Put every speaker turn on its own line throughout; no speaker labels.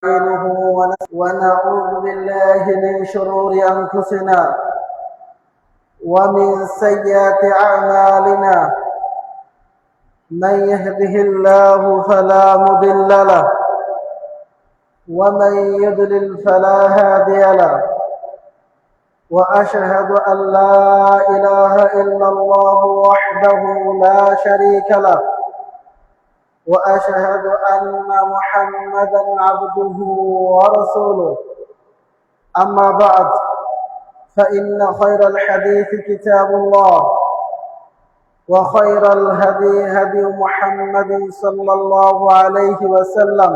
ونعوذ بالله من شرور أنفسنا ومن سيئات أعمالنا. من يهده الله فلا مضل له ومن يضلل فلا هادي له. وأشهد أن لا إله إلا الله وحده لا شريك له، وأشهد أن محمدا عبده ورسوله. أما بعد، فإن خير الحديث كتاب الله، وخير الهدي هدي محمد صلى الله عليه وسلم،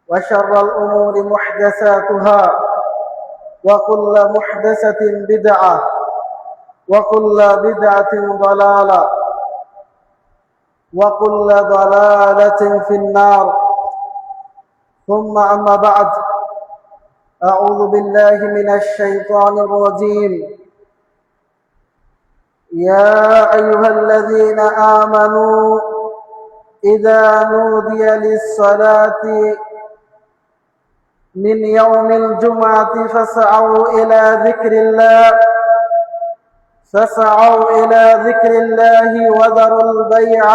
وشر الأمور محدثاتها، وكل محدثة بدعة، وكل بدعة ضلالة، وكل ضلالة في النار. ثم أما بعد، أعوذ بالله من الشيطان الرجيم. يا أيها الذين آمنوا إذا نودي للصلاة من يوم الجمعة فاسعوا إلى ذكر الله وذروا البيع،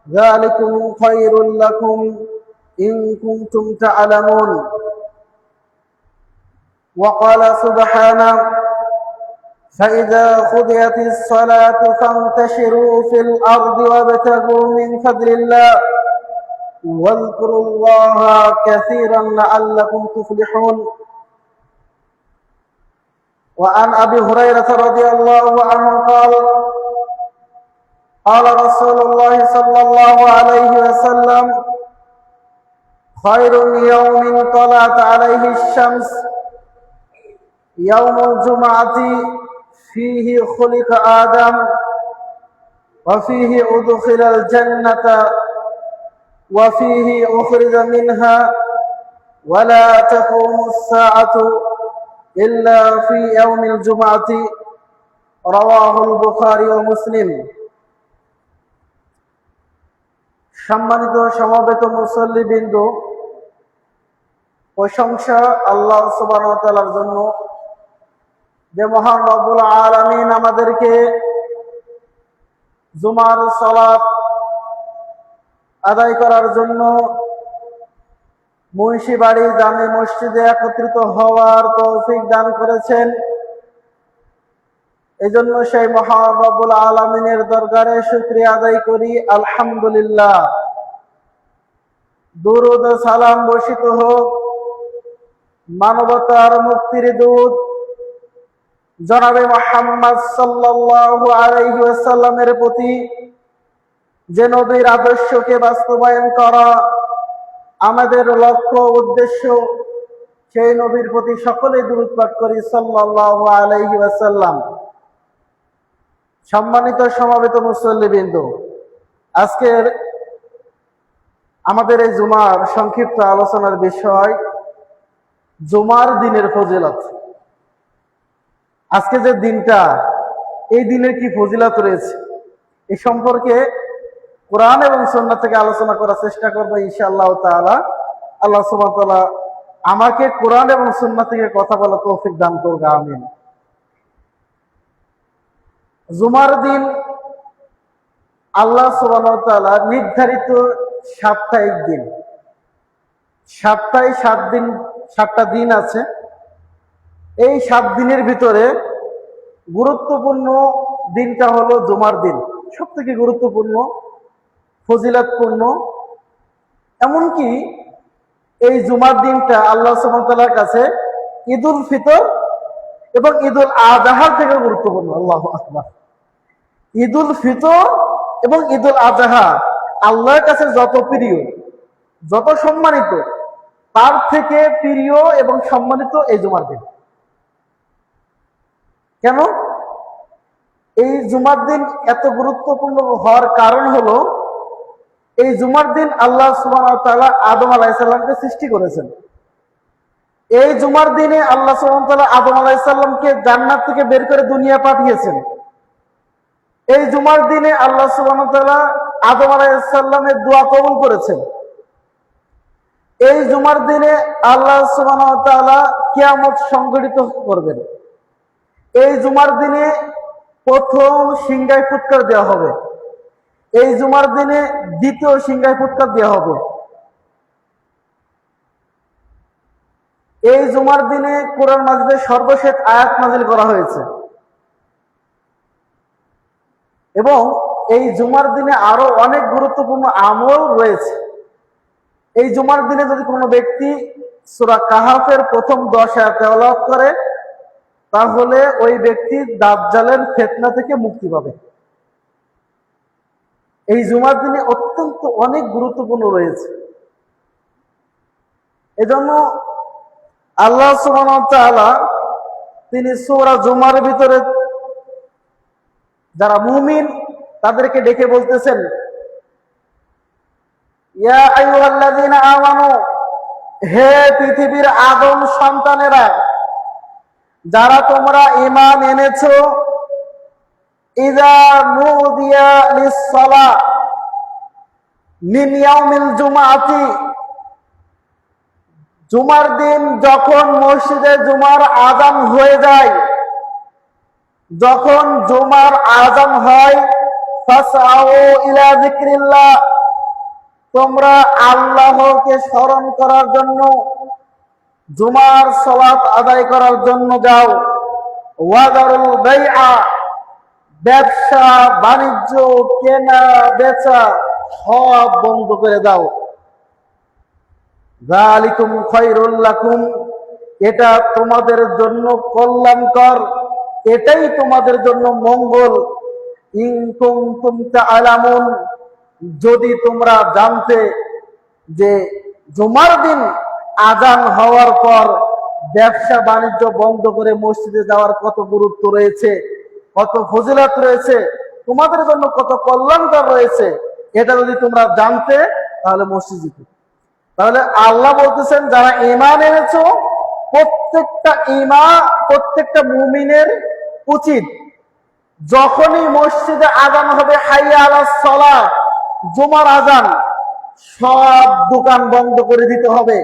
ذلكم خير لكم إن كنتم تعلمون. وقال سبحانه: فإذا قضيت الصلاة فانتشروا في الأرض وابتغوا من فضل الله واذكروا الله كثيرا لعلكم تفلحون. وعن أبي هريرة رضي الله عنه قال: قال رسول الله صلى الله عليه وسلم: خير يوم طلعت عليه الشمس يوم الجمعة، فيه خلق آدم، وفيه أدخل الجنة، وفيه أخرج منها، ولا تقوم الساعة إلا في يوم الجمعة. رواه البخاري ومسلم। সম্মানিত সমবেত মুসল্লিবৃন্দ, প্রশংসা আল্লাহ সুবহানাহু ওয়া তাআলার জন্য, যে মহান রব্বুল আলামিন আমাদেরকে জুমার সালাত আদায় করার জন্য মুন্সিবাড়ি জামে মসজিদে একত্রিত হওয়ার তৌফিক দান করেছেন। এজন্য সেই মহান রব্বুল আলামিনের দরবারে শুকরিয়া আদায় করি, আলহামদুলিল্লাহ। দুরূদ ও সালাম বর্ষিত হোক মানবতার মুক্তির দূত জনাবে মুহাম্মদ সাল্লাল্লাহু আলাইহি ওয়াসাল্লামের প্রতি, যে নবীর আদর্শকে বাস্তবায়ন করা আমাদের লক্ষ্য উদ্দেশ্য। সেই নবীর প্রতি সকলে দুরূদ পাঠ করি সাল্লাল্লাহু আলাইহি ওয়াসাল্লাম। সম্মানিত সমবেত মুসল্লিবৃন্দ, আজকের আমাদের এই জুমার সংক্ষিপ্ত আলোচনার বিষয় জুমার দিনের ফজিলত। আজকে যে দিনটা, এই দিনের কি ফজিলত রয়েছে এ সম্পর্কে কোরআন এবং সুন্নাহ থেকে আলোচনা করার চেষ্টা করবো ইনশাআল্লাহ তাআলা। আল্লাহ সুবহানাহু ওয়া তাআলা আমাকে কোরআন এবং সুন্নাহ থেকে কথা বলার তৌফিক দান করুন, আমিন। জুমার দিন আল্লাহ সুবহানাহু ওয়া তাআলা নির্ধারিত সাপ্তাহিক দিন। সপ্তাহে 7টা দিন আছে। এই 7 দিনের ভিতরে গুরুত্বপূর্ণ দিনটা হলো জুমার দিন। সব থেকে গুরুত্বপূর্ণ, ফজিলতপূর্ণ। এমনকি এই জুমার দিনটা আল্লাহ সুবহানাহু ওয়া তাআলার কাছে ঈদুল ফিতর এবং ঈদুল আযহার থেকে গুরুত্বপূর্ণ। আল্লাহু আকবার। ঈদুল ফিতর এবং ঈদুল আযহা আল্লাহর কাছে যত প্রিয়, যত সম্মানিত, তার থেকে প্রিয় এবং সম্মানিত এই জুমার দিন। কেন এই জুমার দিন এত গুরুত্বপূর্ণ হওয়ার কারণ হলো, এই জুমার দিন আল্লাহ সুবহানাহু ওয়া তাআলা আদম আলাইহিস সালামকে সৃষ্টি করেছেন। এই জুমার দিনে আল্লাহ সুবহানাহু ওয়া তাআলা আদম আলাইহিস সালামকে জান্নাত থেকে বের করে দুনিয়া পাঠিয়েছেন। এই জুমার দিনে আল্লাহ সুবহানাহু ওয়া তাআলা আদম আলাইহিস সালামের দোয়া কবুল করেছেন। এই জুমার দিনে আল্লাহ সুবহানাহু ওয়া তাআলা কিয়ামত সংঘটিত করবেন। এই জুমার দিনে প্রথম সিংহায় ফুৎকার দেওয়া হবে, এই জুমার দিনে দ্বিতীয় সিংহায় ফুৎকার দেওয়া হবে। এই জুমার দিনে কোরআন মাজিদের সর্বশেষ আয়াত নাযিল করা হয়েছে এবং এই জুমার দিনে আরো অনেক গুরুত্বপূর্ণ আমল রয়েছে। এই জুমার দিনে যদি কোনো ব্যক্তি সূরা কাহাফের প্রথম 10 আয়াত তেলাওয়াত করে তাহলে ওই ব্যক্তি দাজ্জালের ফিতনা থেকে মুক্তি পাবে। এই জুমার দিনে অত্যন্ত অনেক গুরুত্বপূর্ণ রয়েছে। এজন্য আল্লাহ সুবহানাহু ওয়া তাআলা তিনি সূরা জুমার ভিতরে যারা মুমিন তাদেরকে ডেকে বলতেছেন, ইয়া আইয়ুহাল্লাযীনা আমানু, হে পৃথিবীর আদম সন্তানেরা, যারা তোমরা ঈমান এনেছো, ইযা নুদিয়া লিস-সালাহ মিন ইয়াউমিল জুমআতি, জুমার দিন যখন মসজিদে জুমার আযান হয়ে যায়, যখন জুমার আযান হয়, ফাসআউ ইলা যিকরিল্লাহ, তোমরা আল্লাহকে স্মরণ করার জন্য, জুমার সালাত আদায় করার জন্য যাও। ওয়াদারুল বাইআ, ব্যবসা বাণিজ্য কেনা বেচা সব বন্ধ করে দাও। যালিকুম খায়রুল লাকুম, এটা তোমাদের জন্য কল্যাণকর, এটাই তোমাদের জন্য মঙ্গল। ইন কুনতুম তা'লামুন, যদি তোমরা জানতে যে জুমার দিন আযান হওয়ার পর ব্যবসা বাণিজ্য বন্ধ করে মসজিদে যাওয়ার কত গুরুত্ব রয়েছে, কত ফজিলত রয়েছে, তোমাদের জন্য কত কল্যাণকর রয়েছে, এটা যদি তোমরা জানতে তাহলে মসজিদে যেতে। তাহলে আল্লাহ বলতেছেন যারা ঈমান এনেছো, প্রত্যেকটা মুমিনের উচিত যখনই মসজিদে আযান হবে, হাইয়া আলাস সালাহ, জুমার আযান, সব দোকান বন্ধ করে দিতে হবে,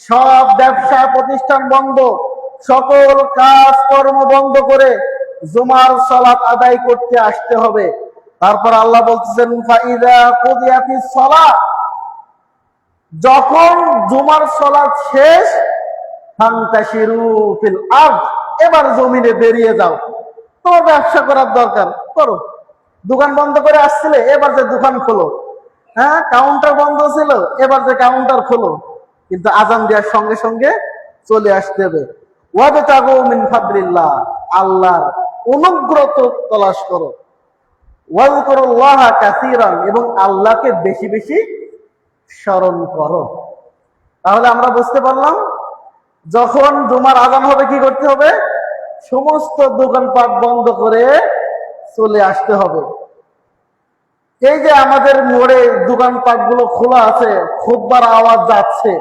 সব ব্যবসা প্রতিষ্ঠান বন্ধ, সকল কাজ কর্ম বন্ধ করে জুমার সালাত আদায় করতে আসতে হবে। তারপর আল্লাহ বলতেছেন ফাইদা কুদিয়াতিস সালাহ, যখন জুমার সালাত শেষ, ফান্তাশিরু ফিল আরদ, এবার জমিনে বেরিয়ে যাও, তোমার ব্যবসা করার দরকার করো, দোকান বন্ধ করে আসছিলে এবার যে দোকান খোলো, হ্যাঁ কাউন্টার বন্ধ ছিল এবার যে কাউন্টার খোলো, কিন্তু আযান দেওয়ার সঙ্গে সঙ্গে চলে আসতে হবে। ওয়াবতাগু মিন ফাদলিল্লাহ, আল্লাহর অনুগ্রহ তলাশ করো। ওয়াজকুরুল্লাহা কাসীরান, এবং আল্লাহকে বেশি বেশি স্মরণ করো। তাহলে আমরা বুঝতে পারলাম যখন জুমার আযান হবে কি করতে হবে, সমস্ত দোকানপাট বন্ধ করে চলে আসতে হবে। এই যে আমাদের মোড়ে দোকানপাট গুলো খোলা আছে, খুতবার আওয়াজ যাচ্ছে,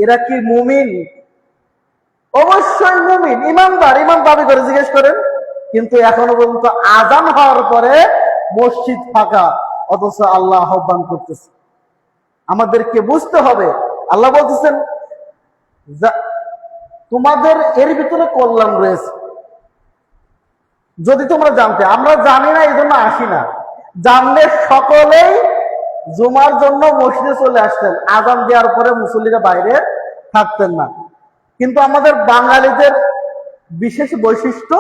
এরা কি মুমিন? অবশ্যই মুমিন, ইমানদার, ইমান দাবি করে জিজ্ঞেস করেন। কিন্তু এখনো পর্যন্ত আযান হওয়ার পরে মসজিদ ফাঁকা, অথচ আল্লাহ আহ্বান করতেছে। আমাদেরকে বুঝতে হবে, আল্লাহ বলতেছেন তোমাদের এর ভিতরে কল্যাণ রয়েছে যদি তোমরা জানতে। আমরা জানি না, এই জন্য আসি না। জানলে সকলেই জুমার জন্য মসজিদে চলে আসতেন, আযান দেওয়ার পরে মুসল্লিরা বাইরে থাকতেন না। কিন্তু আমাদের বাঙালিদের বিশেষ বৈশিষ্ট্য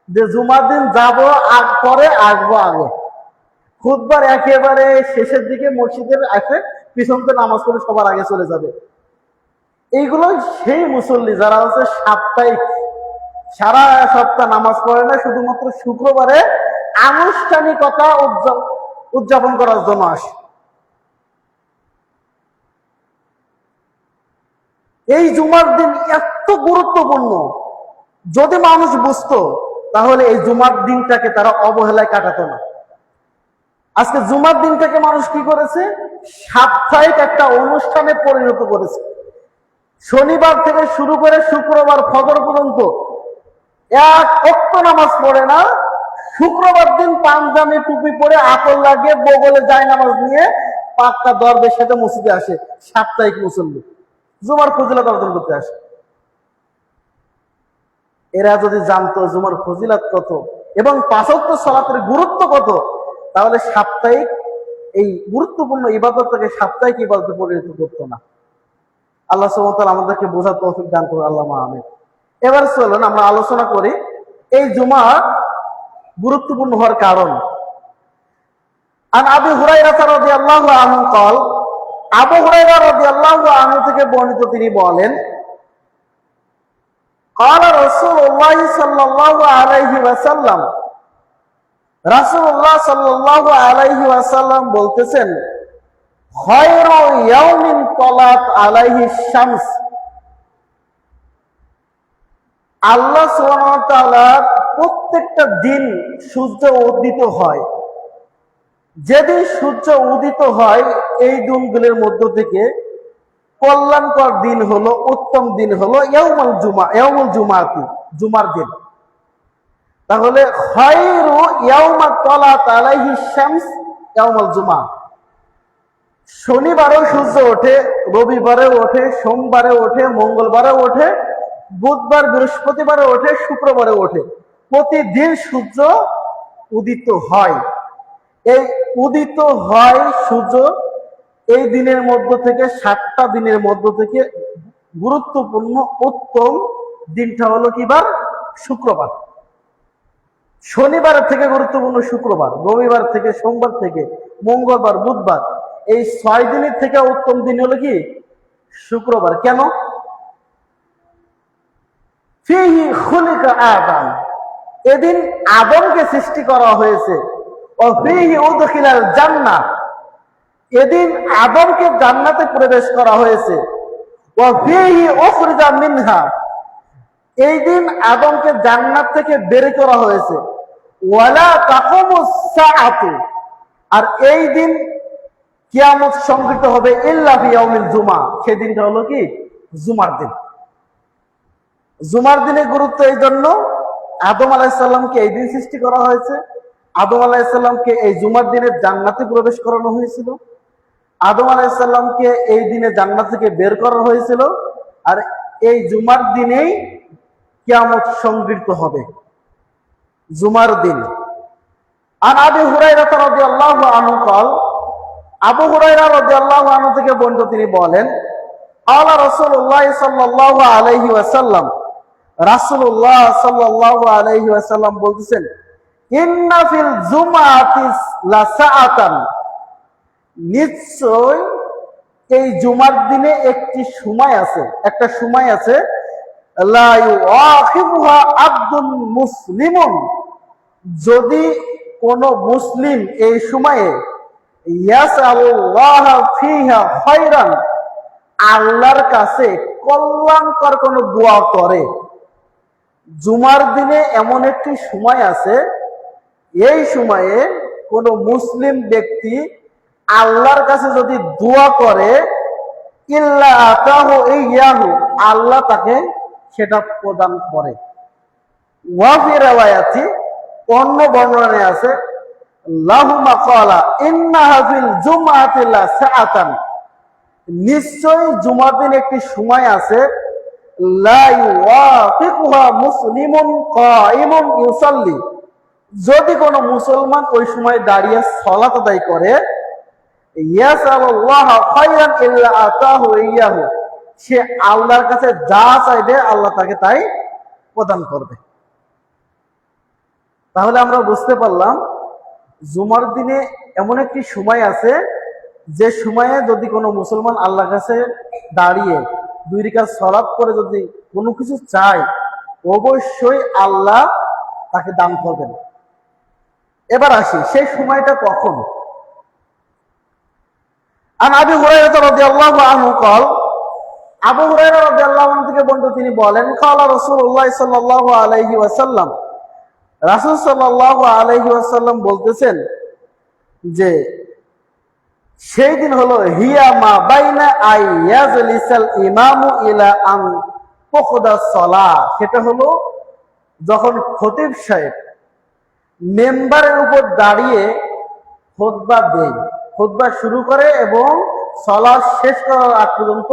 যে জুমার দিন যাবো পরে আসবো আগে, খুতবার একেবারে শেষের দিকে মসজিদের আসে, পিছনতে নামাজ পড়ে সবার আগে চলে যাবে। এইগুলো সেই মুসল্লি যারা হচ্ছে সাপ্তাহিক, সারা সপ্তাহ নামাজ পড়ে না, শুধুমাত্র শুক্রবারে আনুষ্ঠানিকতা উদযাপন করার জন্য আসে। এই জুমার দিন এত গুরুত্বপূর্ণ, যদি মানুষ বুঝতো তাহলে এই জুমার দিনটাকে তারা অবহেলায় কাটাতো না। আজকে জুমার দিনটাকে মানুষ কি করেছে, সাপ্তাহিক একটা অনুষ্ঠানে পরিণত করেছে। শনিবার থেকে শুরু করে শুক্রবার ফজর পর্যন্ত এক ওয়াক্ত নামাজ পড়ে না, শুক্রবার দিন পাঞ্জাবি টুপি পরে আকল লাগিয়ে বগলে যায় নামাজ নিয়ে পাক্কা দরবের সাথে মসজিদে আসে সাপ্তাহিক মুসল্লি। জুমার ফজিলত অর্জন করতে আসে। এরা যদি জানতো জুমার ফজিলত কত এবং পাঁচ ওয়াক্ত সালাতের গুরুত্ব কত, তাহলে সাপ্তাহিক এই গুরুত্বপূর্ণ ইবাদতটাকে সাপ্তাহিক ইবাদতে পরিণত করতো না। আল্লাহ সুবহানাহু ওয়া তাআলা আমাদেরকে বোঝার তৌফিক দান করুন, আল্লাহুম্মা আমিন। এবার চলুন আমরা আলোচনা করি এই জুমা গুরুত্বপূর্ণ হওয়ার কারণ। আন আবি হুরায়রা রাদিয়াল্লাহু আনহু قال, আবু হুরায়রা রাদিয়াল্লাহু আনহু থেকে বর্ণিত, তিনি বলেন, قال রাসূলুল্লাহ সাল্লাল্লাহু আলাইহি ওয়াসাল্লাম, রাসূলুল্লাহ সাল্লাল্লাহু আলাইহি ওয়াসাল্লাম বলতেছেন, খায়রু ইয়াউমিন তালাত আলাইহি শামস, আল্লাহ সুবহানাহু ওয়া তাআলা প্রত্যেকটা দিন সূর্য উদিত হয়, যেদিন সূর্য উদিত হয় এই দিনগুলোর মধ্য থেকে কল্যাণকর দিন হলো, উত্তম দিন হলো ইয়াউমুল জুমা, ইয়াউমুল জুমাতি, জুমার দিন। তাহলে খায়রু ইয়াউমা তালাত আলাইহি শামস ইয়াউমুল জুমা, শনিবারেও সূর্য ওঠে, রবিবারেও ওঠে, সোমবারে ওঠে, মঙ্গলবারেও ওঠে, বুধবার বৃহস্পতিবারে ওঠে, শুক্রবারে ওঠে, প্রতিদিন সূর্য উদিত হয়। এই উদিত হয় সূর্য এই দিনের মধ্য থেকে, 7টা দিনের মধ্য থেকে গুরুত্বপূর্ণ উত্তম দিনটা হলো কি বার? শুক্রবার। শনিবার থেকে গুরুত্বপূর্ণ শুক্রবার, রবিবার থেকে, সোমবার থেকে, মঙ্গলবার, বুধবার, এই 6 দিনের থেকে উত্তম দিন হলো কি? শুক্রবার। কেন? ফিহি খুলিকা আদম, এদিন আদমকে সৃষ্টি করা হয়েছে। ও ফিহি উদখিলাল জান্নাহ, এদিন আদমকে জান্নাতে প্রবেশ করা হয়েছে। ও ফিহি উখরিজা মিনহা, এই দিন আদমকে জান্নাত থেকে বের করা হয়েছে। ওয়ালা তাকুমুস সাআতু, আর এই দিন কিয়ামত সংঘটিত হবে ইল্লা ফি ইয়াউমিল জুমা, সেদিনটা হলো কি? জুমার দিন। জুমার দিনের গুরুত্ব এই জন্য, আদম আলাইহিস সালামকে এই দিন সৃষ্টি করা হয়েছে, আদম আলাইহিস সালামকে এই জুমার দিনে জান্নাতে প্রবেশ করানো হয়েছিল, আদম আলাইহিস সালামকে এই দিনে জান্নাত থেকে বের করা হয়েছিল, আর এই জুমার দিনেই কিয়ামত সংঘটিত হবে, জুমার দিন। আর আবু হুরায়রা রাদিয়াল্লাহু আনহু قال, আবু হুরায়রা রাদিয়াল্লাহু আনহু থেকে বর্ণিত, তিনি বলেন, আলা রাসূলুল্লাহ সাল্লাল্লাহু আলাইহি ওয়াসাল্লাম, রাসূলুল্লাহ সাল্লাল্লাহু আলাইহি ওয়াসাল্লাম বলতেছেন, ইন্না ফিল জুমাতি লাসাআতান, নিশ্চয় এই জুমার দিনে একটি সময় আছে, একটা সময় আছে, লা ইউআখিবুহা আবদুল মুসলিমুন, যদি কোন মুসলিম এই সময়ে ইয়াসআলুল্লাহ ফিহা খায়রান, আল্লাহর কাছে কল্যাণকর কোন দোয়া করে। জুমার দিনে এমন একটি সময় আছে, এই সময়ে কোন মুসলিম ব্যক্তি আল্লাহর কাছে যদি দোয়া করে, ইল্লা আতাহু ইয়াহু, আল্লাহ তাকে সেটা প্রদান করে। ওয়া ফি রাওয়ায়াতি, অন্য বর্ণনায় আছে, লাহুমা ক্বালা ইন্নাহা ফিল জুমআতি লাসাআতান, নিশ্চয় জুমার দিন একটি সময় আছে, লা ইউআফিকুহা মুসলিমুন কায়িমুন ইউসাল্লি, যদি কোন মুসলমান ওই সময় দাঁড়িয়ে সালাত আদায় করে, ইয়াসআলুল্লাহ খায়রান ইল্লা আতাহু ইয়াহু, সে আল্লাহর কাছে যা চাইবে আল্লাহ তাকে তাই প্রদান করবে। তাহলে আমরা বুঝতে পারলাম জুমার দিনে এমন একটি সময় আছে, যে সময়ে যদি কোনো মুসলমান আল্লাহর কাছে দাঁড়িয়ে 2 রাকাত সালাত করে যদি কোনো কিছু চায়, অবশ্যই আল্লাহ তাকে দান করবেন। এবার আসি সেই সময়টা কখন। আন আবি হুরায়রা রাদিয়াল্লাহু আনহু قال, আবু হুরায়রা রাদিয়াল্লাহু আনহু থেকে বর্ণিত, তিনি বলেন, ক্বালা রাসূলুল্লাহ সাল্লাল্লাহু আলাইহি ওয়াসাল্লাম, রাসূল সাল্লাল্লাহু আলাইহি ওয়াসাল্লাম বলতেছেন যে সেই দিন হলো হিয়া মা বাইনা আইয়াজলিসাল ইমামু ইলা আন তুকদা সালাহ, সেটা হলো যখন খতিব সাহেব মেম্বারের উপর দাঁড়িয়ে খুতবা দেয়, খুতবা শুরু করে এবং সালাত শেষ করার আগ পর্যন্ত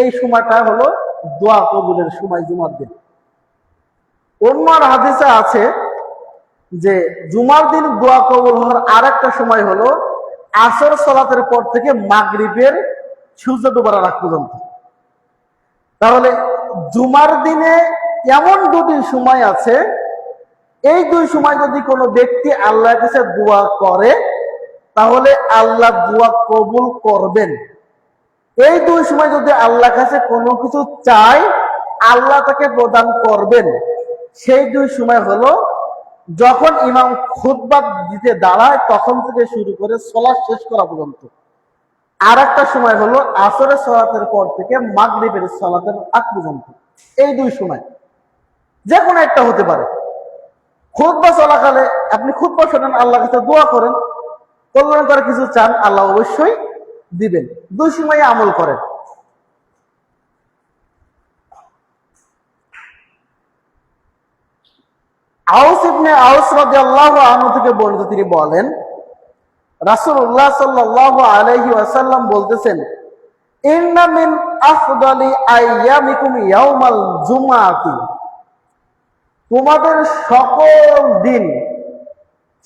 এই সময়টা হলো দোয়া কবুলের সময় জুমার দিন। অন্য হাদিসে আছে যে জুমার দিন দোয়া কবুল হওয়ার আর একটা সময় হলো আসর সালাতের পর থেকে মাগরিবের সূর্য ডোবার আগ পর্যন্ত। তাহলে জুমার দিনে এমন দুটি সময় আছে, এই দুই সময় যদি কোনো ব্যক্তি আল্লাহর কাছে দোয়া করে তাহলে আল্লাহ দোয়া কবুল করবেন। এই দুই সময় যদি আল্লাহর কাছে কোনো কিছু চায় আল্লাহ তাকে প্রদান করবেন। সেই দুই সময় হলো যখন ইমাম খুতবা দিতে দাঁড়ায় তখন থেকে শুরু করে সালাত শেষ করা পর্যন্ত। আর একটা সময় হলো আসরের সালাতের পর থেকে মাগরিবের সালাতের আগ পর্যন্ত। এই দুই সময় যে কোনো একটা হতে পারে। খুতবা চলাকালে আপনি খুতবা শোনেন, আল্লাহর কাছে দোয়া করেন, কল্যাণ করে কিছু চান, আল্লাহ অবশ্যই দিবেন। দুই সময় আমল করেন। আউস ইবনে আউস রাদিয়াল্লাহু আনহু থেকে বর্ণিত, তিনি বলেন রাসূলুল্লাহ সাল্লাল্লাহু আলাইহি ওয়াসাল্লাম বলতেছেন, ইন্না মিন আফদালি আইয়ামিকুম ইয়াউমাল জুমআতি, তোমাদের সকল দিন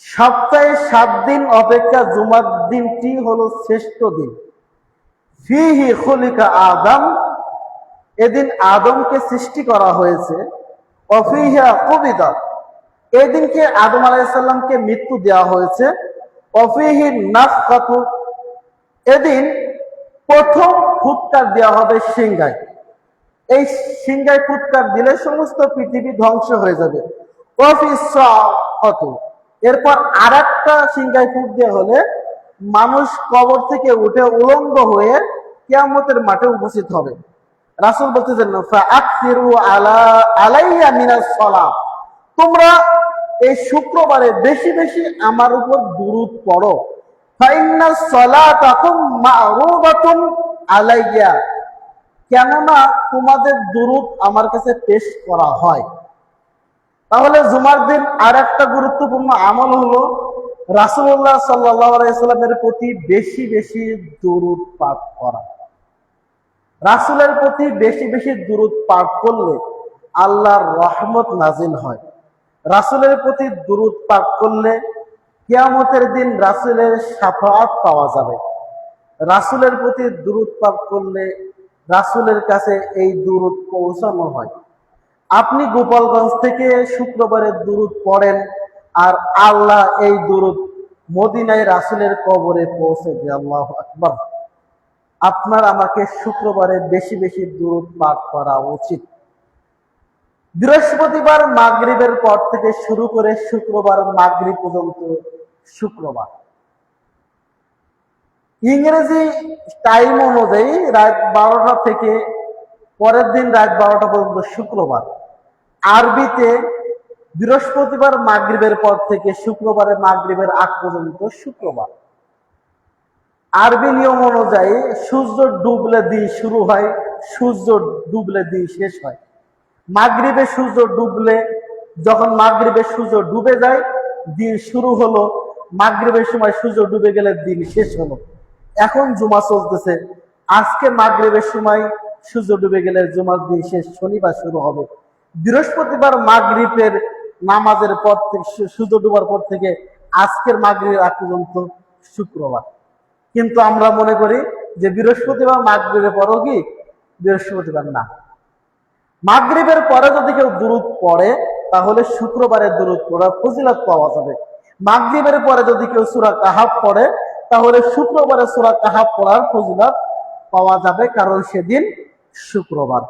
সপ্তাহে 7 দিন অপেক্ষা জুমার দিনটি হলো শ্রেষ্ঠ দিন। ফিহি খুলিকা আদম, এদিন আদমকে সৃষ্টি করা হয়েছে। অফিহা কুবিদা, এই দিনকে আদম আলাইহিস সালামকে মৃত্যু দেওয়া হয়েছে। অফিহি নাফখাতু, এদিন প্রথম ফুৎকার দেওয়া হবে সিংহায়। এই সিংহায় ফুৎকার দিলে সমস্ত পৃথিবী ধ্বংস হয়ে যাবে। এরপর আর একটা সিংহায় ফুৎ দেওয়া হলে মানুষ কবর থেকে উঠে উলঙ্গ হয়ে কিয়ামতের মাঠে উপস্থিত হবে। রাসূল বলতেছেন, ফাআকসিরু আলাইয়া মিনাস সালাহ, তোমরা এই শুক্রবারে বেশি বেশি আমার উপর দুরূদ পড়ো। ফাইন্নাস সালাতাকুম মা'রুদাতুন আলাইয়া, কেননা তোমাদের দুরূদ আমার কাছে পেশ করা হয়। তাহলে জুমার দিন আর একটা গুরুত্বপূর্ণ আমল হলো রাসূলুল্লাহ সাল্লাল্লাহু আলাইহি সাল্লামের প্রতি বেশি বেশি দুরূদ পাঠ করা। রাসূলের প্রতি বেশি বেশি দুরূদ পাঠ করলে আল্লাহর রহমত নাজিল হয়। রাসূলের প্রতি দুরূদ পাঠ করলে কিয়ামতের দিন রাসূলের শাফাআত পাওয়া যাবে। রাসূলের প্রতি দুরূদ পাঠ করলে রাসূলের কাছে এই দুরূদ পৌঁছানো হয়। আপনি গোপালগঞ্জ থেকে শুক্রবারে দুরূদ পড়েন আর আল্লাহ এই দুরূদ মদিনায় রাসূলের কবরে পৌঁছে দেয়। আল্লাহু আকবার। আপনার আমাকে শুক্রবারে বেশি বেশি দুরূদ পাঠ করা উচিত। বৃহস্পতিবার মাগরিবের পর থেকে শুরু করে শুক্রবার মাগরিব পর্যন্ত শুক্রবার। ইংরেজি টাইম অনুযায়ী রাত 12টা থেকে পরের দিন রাত 12টা পর্যন্ত শুক্রবার। আরবিতে বৃহস্পতিবার মাগরিবের পর থেকে শুক্রবারে মাগরিবের আগ পর্যন্ত শুক্রবার। আরবি নিয়ম অনুযায়ী সূর্য ডুবলে দিন শুরু হয়, সূর্য ডুবলে দিন শেষ হয়। মাগরিবে সূর্য ডুবলে, যখন মাগরিবে সূর্য ডুবে যায় দিন শুরু হলো, মাগরিবের সময় সূর্য ডুবে গেলে দিন শেষ হলো। এখন জুমা চলতেছে, আজকে মাগরিবের সময় সূর্য ডুবে গেলে জুমার দিন শেষ, শনিবার শুরু হবে। বৃহস্পতিবার মাগরিবের নামাজের পর থেকে সূর্য ডুবার পর থেকে আজকের মাগরিবের আগ পর্যন্ত শুক্রবার। কিন্তু আমরা মনে করি যে বৃহস্পতিবার মাগরিবের পরও কি বৃহস্পতিবার না। মাগরিবের পরে যদি কেউ দুরূদ পড়ে তাহলে শুক্রবারে দুরূদ পড়ার ফজিলত পাওয়া যাবে। মাগরিবের পরে যদি কেউ সূরা কাহাফ পড়ে তাহলে শুক্রবারে সূরা কাহাফ পড়ার ফজিলত পাওয়া যাবে, কারণ সেদিন শুক্রবার।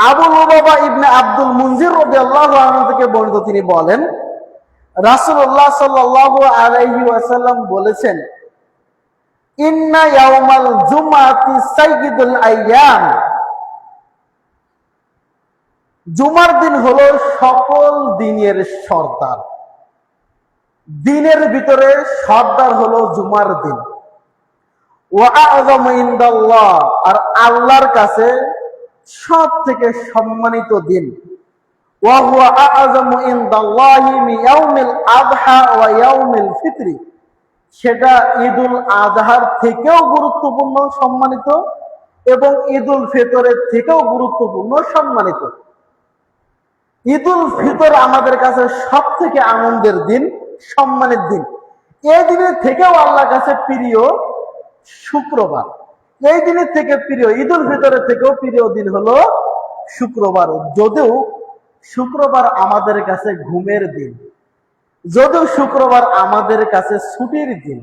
আবু লুবাবা ইবনে আব্দুল মুনজির রাদিয়াল্লাহু আনহু থেকে বর্ণিত, তিনি বলেন রাসূলুল্লাহ সাল্লাল্লাহু আলাইহি ওয়াসাল্লাম বলেছেন, ইন্না ইয়াউমাল জুমআতি সাইয়্যিদুল আইয়াম, জুমার দিন হলো সকল দিনের সর্দার। দিনের ভিতরে সর্দার হলো জুমার দিন। ওয়া আ'যামু ইনদাল্লাহ, আর আল্লাহর কাছে সব থেকে সম্মানিত দিন। ওয়া হুয়া আ'যামু ইনদাল্লাহি মিন ইয়াউমিল আযহা ওয়া ইয়াউমিল ফিতরি, সেটা ঈদুল আযহার থেকেও গুরুত্বপূর্ণ সম্মানিত এবং ঈদুল ফিতরের থেকেও গুরুত্বপূর্ণ, সম্মানিত। ঈদুল ফিতর আমাদের কাছে সব থেকে আনন্দের দিন, সম্মানের দিন। এই দিনের থেকেও আল্লাহর কাছে প্রিয় শুক্রবার। এই দিনের থেকে প্রিয়, ঈদুল ফিতরের থেকেও প্রিয় দিন হলো শুক্রবার। যদিও শুক্রবার আমাদের কাছে ঘুমের দিন, যদিও শুক্রবার আমাদের কাছে ছুটির দিন,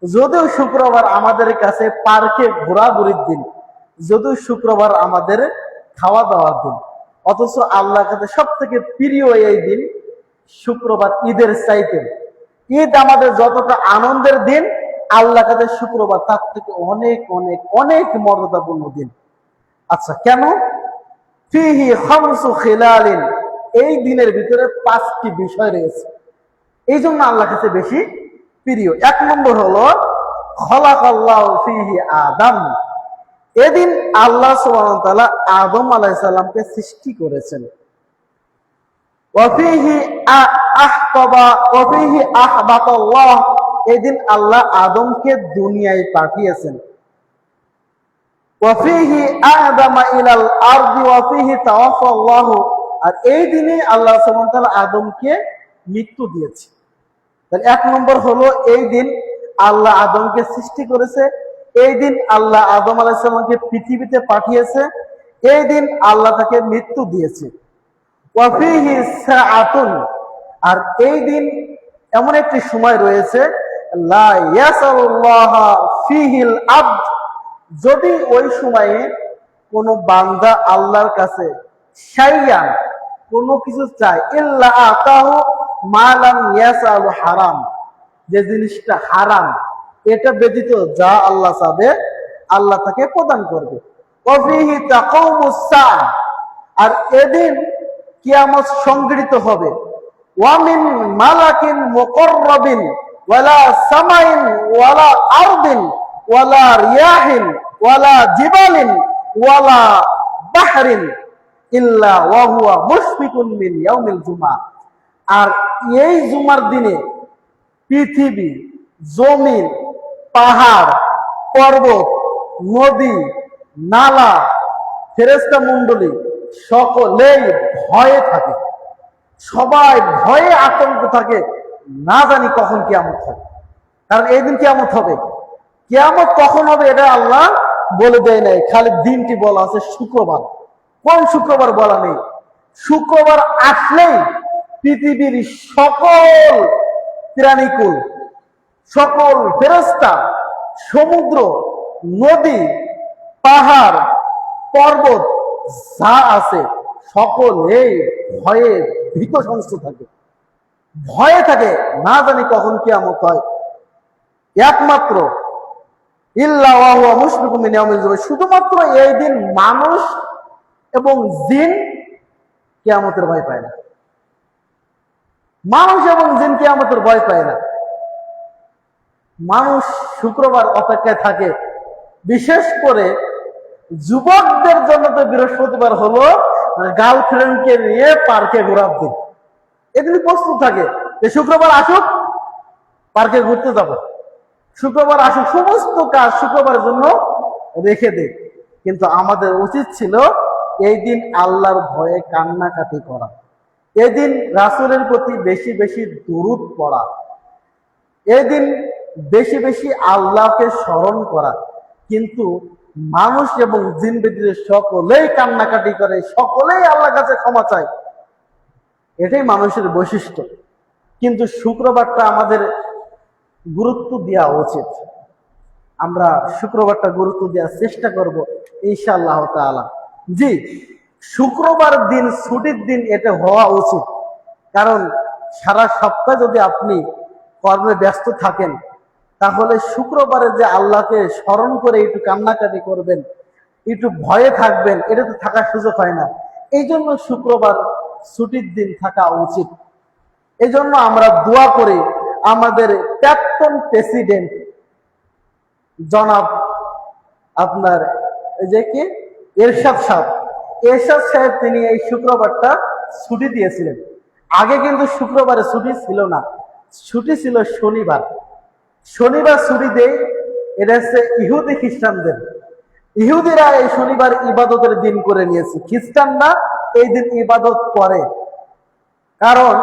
যদিও শুক্রবার আমাদের কাছে পার্কে ঘোরাঘুরির দিন, যদিও শুক্রবার আমাদের খাওয়া দাওয়ার দিন, অথচ আল্লাহর কাছে সব থেকে প্রিয় এই দিন শুক্রবার। ঈদের চাইতে ঈদ আমাদের যতটা আনন্দের দিন, আল্লাহর কাছে শুক্রবার তার থেকে অনেক অনেক অনেক মর্যাদাপূর্ণ দিন। আচ্ছা, কেন? ফিহি খামসু খিলালিন, এই দিনের ভিতরে 5টি বিষয় রয়েছে, এই জন্য আল্লাহর কাছে বেশি প্রিয়। 1 নম্বর হলো খলাকাল্লাহু ফিহি আদম, এদিন আল্লাহ সুবহানাহু ওয়া তাআলা আদম আলাইহিস সালামকে সৃষ্টি করেছেন। ওয়াফিহি আহবাতাল্লাহ, এদিন আল্লাহ আদমকে দুনিয়ায় পাঠিয়েছেন। ওয়াফিহি আহদামা ইলাল আরদি ওয়াফিহি তাওয়াফাল্লাহু, আর এই দিনে আল্লাহ সুবহানাহু ওয়া তাআলা আদমকে মৃত্যু দিয়েছে। তাহলে 1 নম্বর হলো এই দিন আল্লাহ আদমকে সৃষ্টি করেছে, এই দিন আল্লাহ আদম আলাইহিস সালামকে পৃথিবীতে পাঠিয়েছে, এই দিন আল্লাহ তাকে মৃত্যু দিয়েছে। ওয়াফিহি সাআতুন, আর এই দিন এমন একটি সময় রয়েছে লা ইয়াসালুল্লাহ ফিহিল আবদ, যদি ওই সময়ে কোনো বান্দা আল্লাহর কাছে শাইয়ান, কোনো কিছু চায়, ইল্লা আতাহু মা লাম ইয়াসালু হারাম, যে জিনিসটা হারাম এটা ব্যতীত যা আল্লাহ চাবে আল্লাহ তাকে প্রদান করবে। ওয়াফিহি তাকুমুস সাআহ, আর এদিন কিয়ামত সংঘটিত হবে। ওয়ামিন মালাকিন মুকাররাবিন ওয়ালা সামাইন ওয়ালা আরদিন ওয়ালা রিয়াহিন ওয়ালা জিবালিন ওয়ালা বাহরিন ইল্লা ওয়া হুয়া মুশফিকুন মিন ইয়াউমিল জুমআ, আর এই জুমার দিনে পৃথিবী, জমিন, পাহাড়, পর্বত, নদী, নালা, ফেরেশতা মণ্ডলী সকলেই ভয়ে থাকে, সবাই ভয়ে আতঙ্ক থাকে, না জানি কখন কিয়ামত হবে। কারণ এই দিন কিয়ামত হবে। কিয়ামত কখন হবে এটা আল্লাহ বলে দেয় নাই, খালি দিনটি বলা আছে শুক্রবার। কোন শুক্রবার বলা নেই। শুক্রবার আসলেই পৃথিবীর সকল প্রাণীকুল, সকল ফেরেশতা, সমুদ্র, নদী, পাহাড়, পর্বত যা আছে সকলেই ভয়ে ভীত সন্ত্রস্ত থাকে, ভয়ে থাকে, না জানি কখন কিয়ামত হয়। একমাত্র ইল্লা ওয়া হুয়া মুশফিকুম মিন ইয়াউমিল জুমআহ, শুধুমাত্র এই দিন মানুষ এবং জিন কিয়ামতের ভয় পায় না। মানুষ এবং জিন কিয়ামতের ভয় পায় না। মানুষ শুক্রবার অপেক্ষায় থাকে, বিশেষ করে যুবকদের জন্য তো বৃহস্পতিবার হলো গার্লফ্রেন্ডকে নিয়ে পার্কে ঘোরার দিন। এগুলি প্রস্তুত থাকে যে শুক্রবার আসুক, পার্কে ঘুরতে যাব, শুক্রবার আসুক, সমস্ত কাজ শুক্রবারের জন্য রেখে দেয়। কিন্তু আমাদের উচিত ছিল এই দিন আল্লাহর ভয়ে কান্নাকাটি করা, এদিন রাসূলের প্রতি বেশি বেশি দুরূদ পড়া, এদিন বেশি বেশি আল্লাহকে স্মরণ করা। কিন্তু মানুষ এবং জিন ব্যতীত সকলেই কান্নাকাটি করে, সকলেই আল্লাহর কাছে ক্ষমা চায়, এটাই মানুষের বৈশিষ্ট্য। কিন্তু শুক্রবারটা আমাদের গুরুত্ব দেওয়া উচিত। আমরা শুক্রবারটা গুরুত্ব দেওয়ার চেষ্টা করব ইনশাআল্লাহ তাআলা। জি, শুক্রবার দিন ছুটির দিন এটা হওয়া উচিত। কারণ সারা সপ্তাহ যদি আপনি কর্মে ব্যস্ত থাকেন, তাহলে শুক্রবারে যে আল্লাহকে স্মরণ করে একটু কান্নাকাটি করবেন, একটু ভয়ে থাকবেন, এটা তো থাকার সুযোগ হয় না। এই জন্য শুক্রবার ছুটির দিন থাকা উচিত। এই জন্য আমরা দোয়া করি আমাদের প্রাক্তন প্রেসিডেন্ট জনাব আপনার এই যে কি এরশাদ সাহেব, তিনি এই শুক্রবারটা ছুটি দিয়েছিলেন। আগে কিন্তু শুক্রবারে ছুটি ছিল না, ছুটি ছিল শনিবার। শনিবার ছুটি দেয়, এটা হচ্ছে ইহুদি খ্রিস্টানদের। ইহুদিরা এই শনিবার ইবাদতের দিন করে নিয়েছে, খ্রিস্টানরা এই দিন ইবাদত করে। কারণ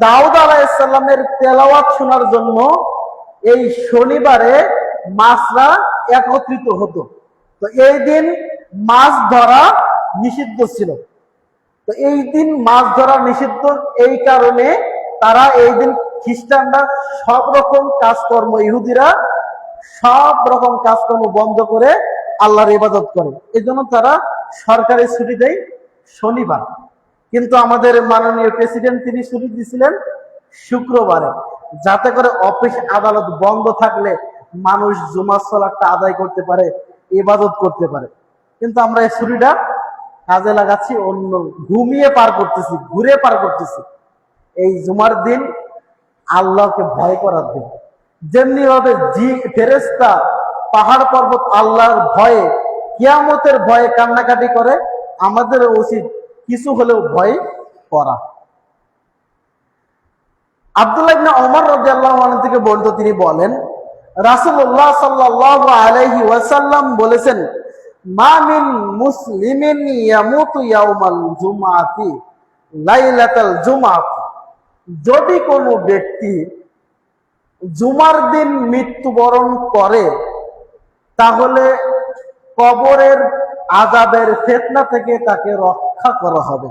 দাউদ আলাইহিসসালামের তেলাওয়াত শোনার জন্য এই শনিবারে মাছরা একত্রিত হতো। তো এই দিন মাছ ধরা নিষিদ্ধ ছিল। তো এই দিন মাছ ধরা নিষিদ্ধ, এই কারণে তারা এই দিন খ্রিস্টানরা সব রকম কাজকর্ম, ইহুদিরা সব রকম কাজকর্ম বন্ধ করে আল্লাহর ইবাদত করে। এই জন্য তারা সরকারি ছুটি দেয় শনিবার। কিন্তু আমাদের মাননীয় প্রেসিডেন্ট তিনি ছুটি দিয়েছিলেন শুক্রবারে, যাতে করে অফিস আদালত বন্ধ থাকলে মানুষ জুমার সালাতটা আদায় করতে পারে, ইবাদত করতে পারে। কিন্তু আমরা এই ছুটিটা কাজে লাগাচ্ছি, অন্য ঘুমিয়ে পার করতেছি, ঘুরে পার করতেছি। এই জুমার দিন আল্লাহকে ভয় করার দিন। যেমনি ভাবে ফেরেশতা পাহাড় পর্বত আল্লাহর ভয়ে, কিয়ামতের ভয়ে কান্নাকাটি করে, আমাদের উচিত কিছু হলেও ভয় করা। আব্দুল্লাহ ইবনে ওমর রাদিয়াল্লাহু আনহু থেকে বর্ণিত, তিনি বলেন রাসূলুল্লাহ সাল্লাল্লাহু আলাইহি ওয়াসাল্লাম বলেছেন, মা মিন মুসলিমিন ইয়ামুতু ইয়াউমাল জুমআতি লাইলাতাল জুমআহ, যদি কোনো ব্যক্তি জুমার দিন মৃত্যুবরণ করে তাহলে কবরের আযাবের ফিতনা থেকে তাকে রক্ষা করা হবে।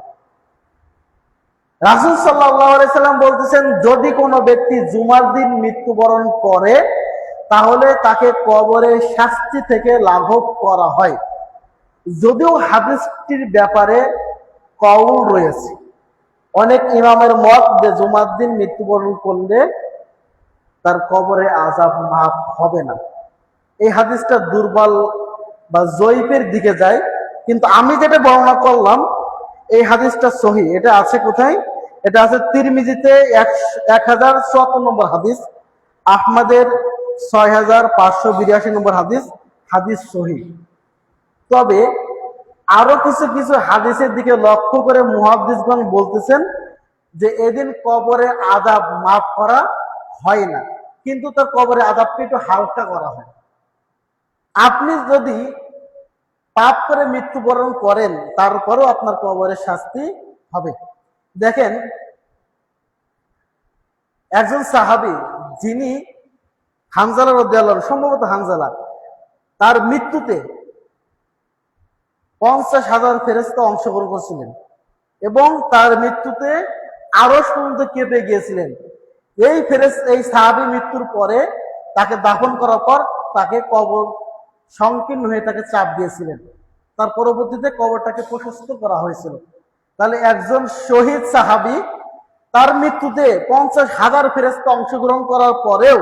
রাসূল সাল্লাল্লাহু আলাইহি সাল্লাম বলতেছেন, যদি কোনো ব্যক্তি জুমার দিন মৃত্যুবরণ করে তাহলে তাকে কবরের শাস্তি থেকে লাঘব করা হয়। যদিও হাদিসটির ব্যাপারে কওল রয়েছে, অনেক ইমামের মত যে জুমার দিন মৃত্যুবরণ করলে তার কবরে আযাব মাফ হবে না। এই হাদিসটা দুর্বল বা জয়ীফের দিকে যায়, কিন্তু আমি যেটা বর্ণনা করলাম এই হাদিসটা সহিহ। এটা আছে কোথায়? এটা আছে তিরমিজিতে 1074 নম্বর হাদিস, আহমদের 6582 নম্বর হাদিস, হাদিস সহিহ। তবে আরো কিছু কিছু হাদিসের দিকে লক্ষ্য করে মুহাদ্দিসগণ বলতেছেন যে এদিন কবরে আযাব মাফ করা হয় না, কিন্তু তার কবরে আযাবকে একটু হালকা করা হয়। আপনি যদি পাপ করে মৃত্যুবরণ করেন তারপরেও আপনার কবরের শাস্তি হবে। দেখেন, একজন সাহাবী, যিনি হানজালা রাদিয়াল্লাহু আনহু, সম্ভবত হানজালা, তার মৃত্যুতে 50,000 ফেরেশতা অংশগ্রহণ করেছিলেন এবং তার মৃত্যুতে আরশ পর্যন্ত কেঁপে গিয়েছিলেন। এই সাহাবী মৃত্যুর পরে তাকে দাফন করার পর তাকে কবর সংকীর্ণ হয়ে তাকে চাপ দিয়েছিলেন। তার পরবর্তীতে কবরটাকে প্রশস্ত করা হয়েছিল। তাহলে একজন শহীদ সাহাবী, তার মৃত্যুতে 50,000 ফেরেশতা অংশগ্রহণ করার পরেও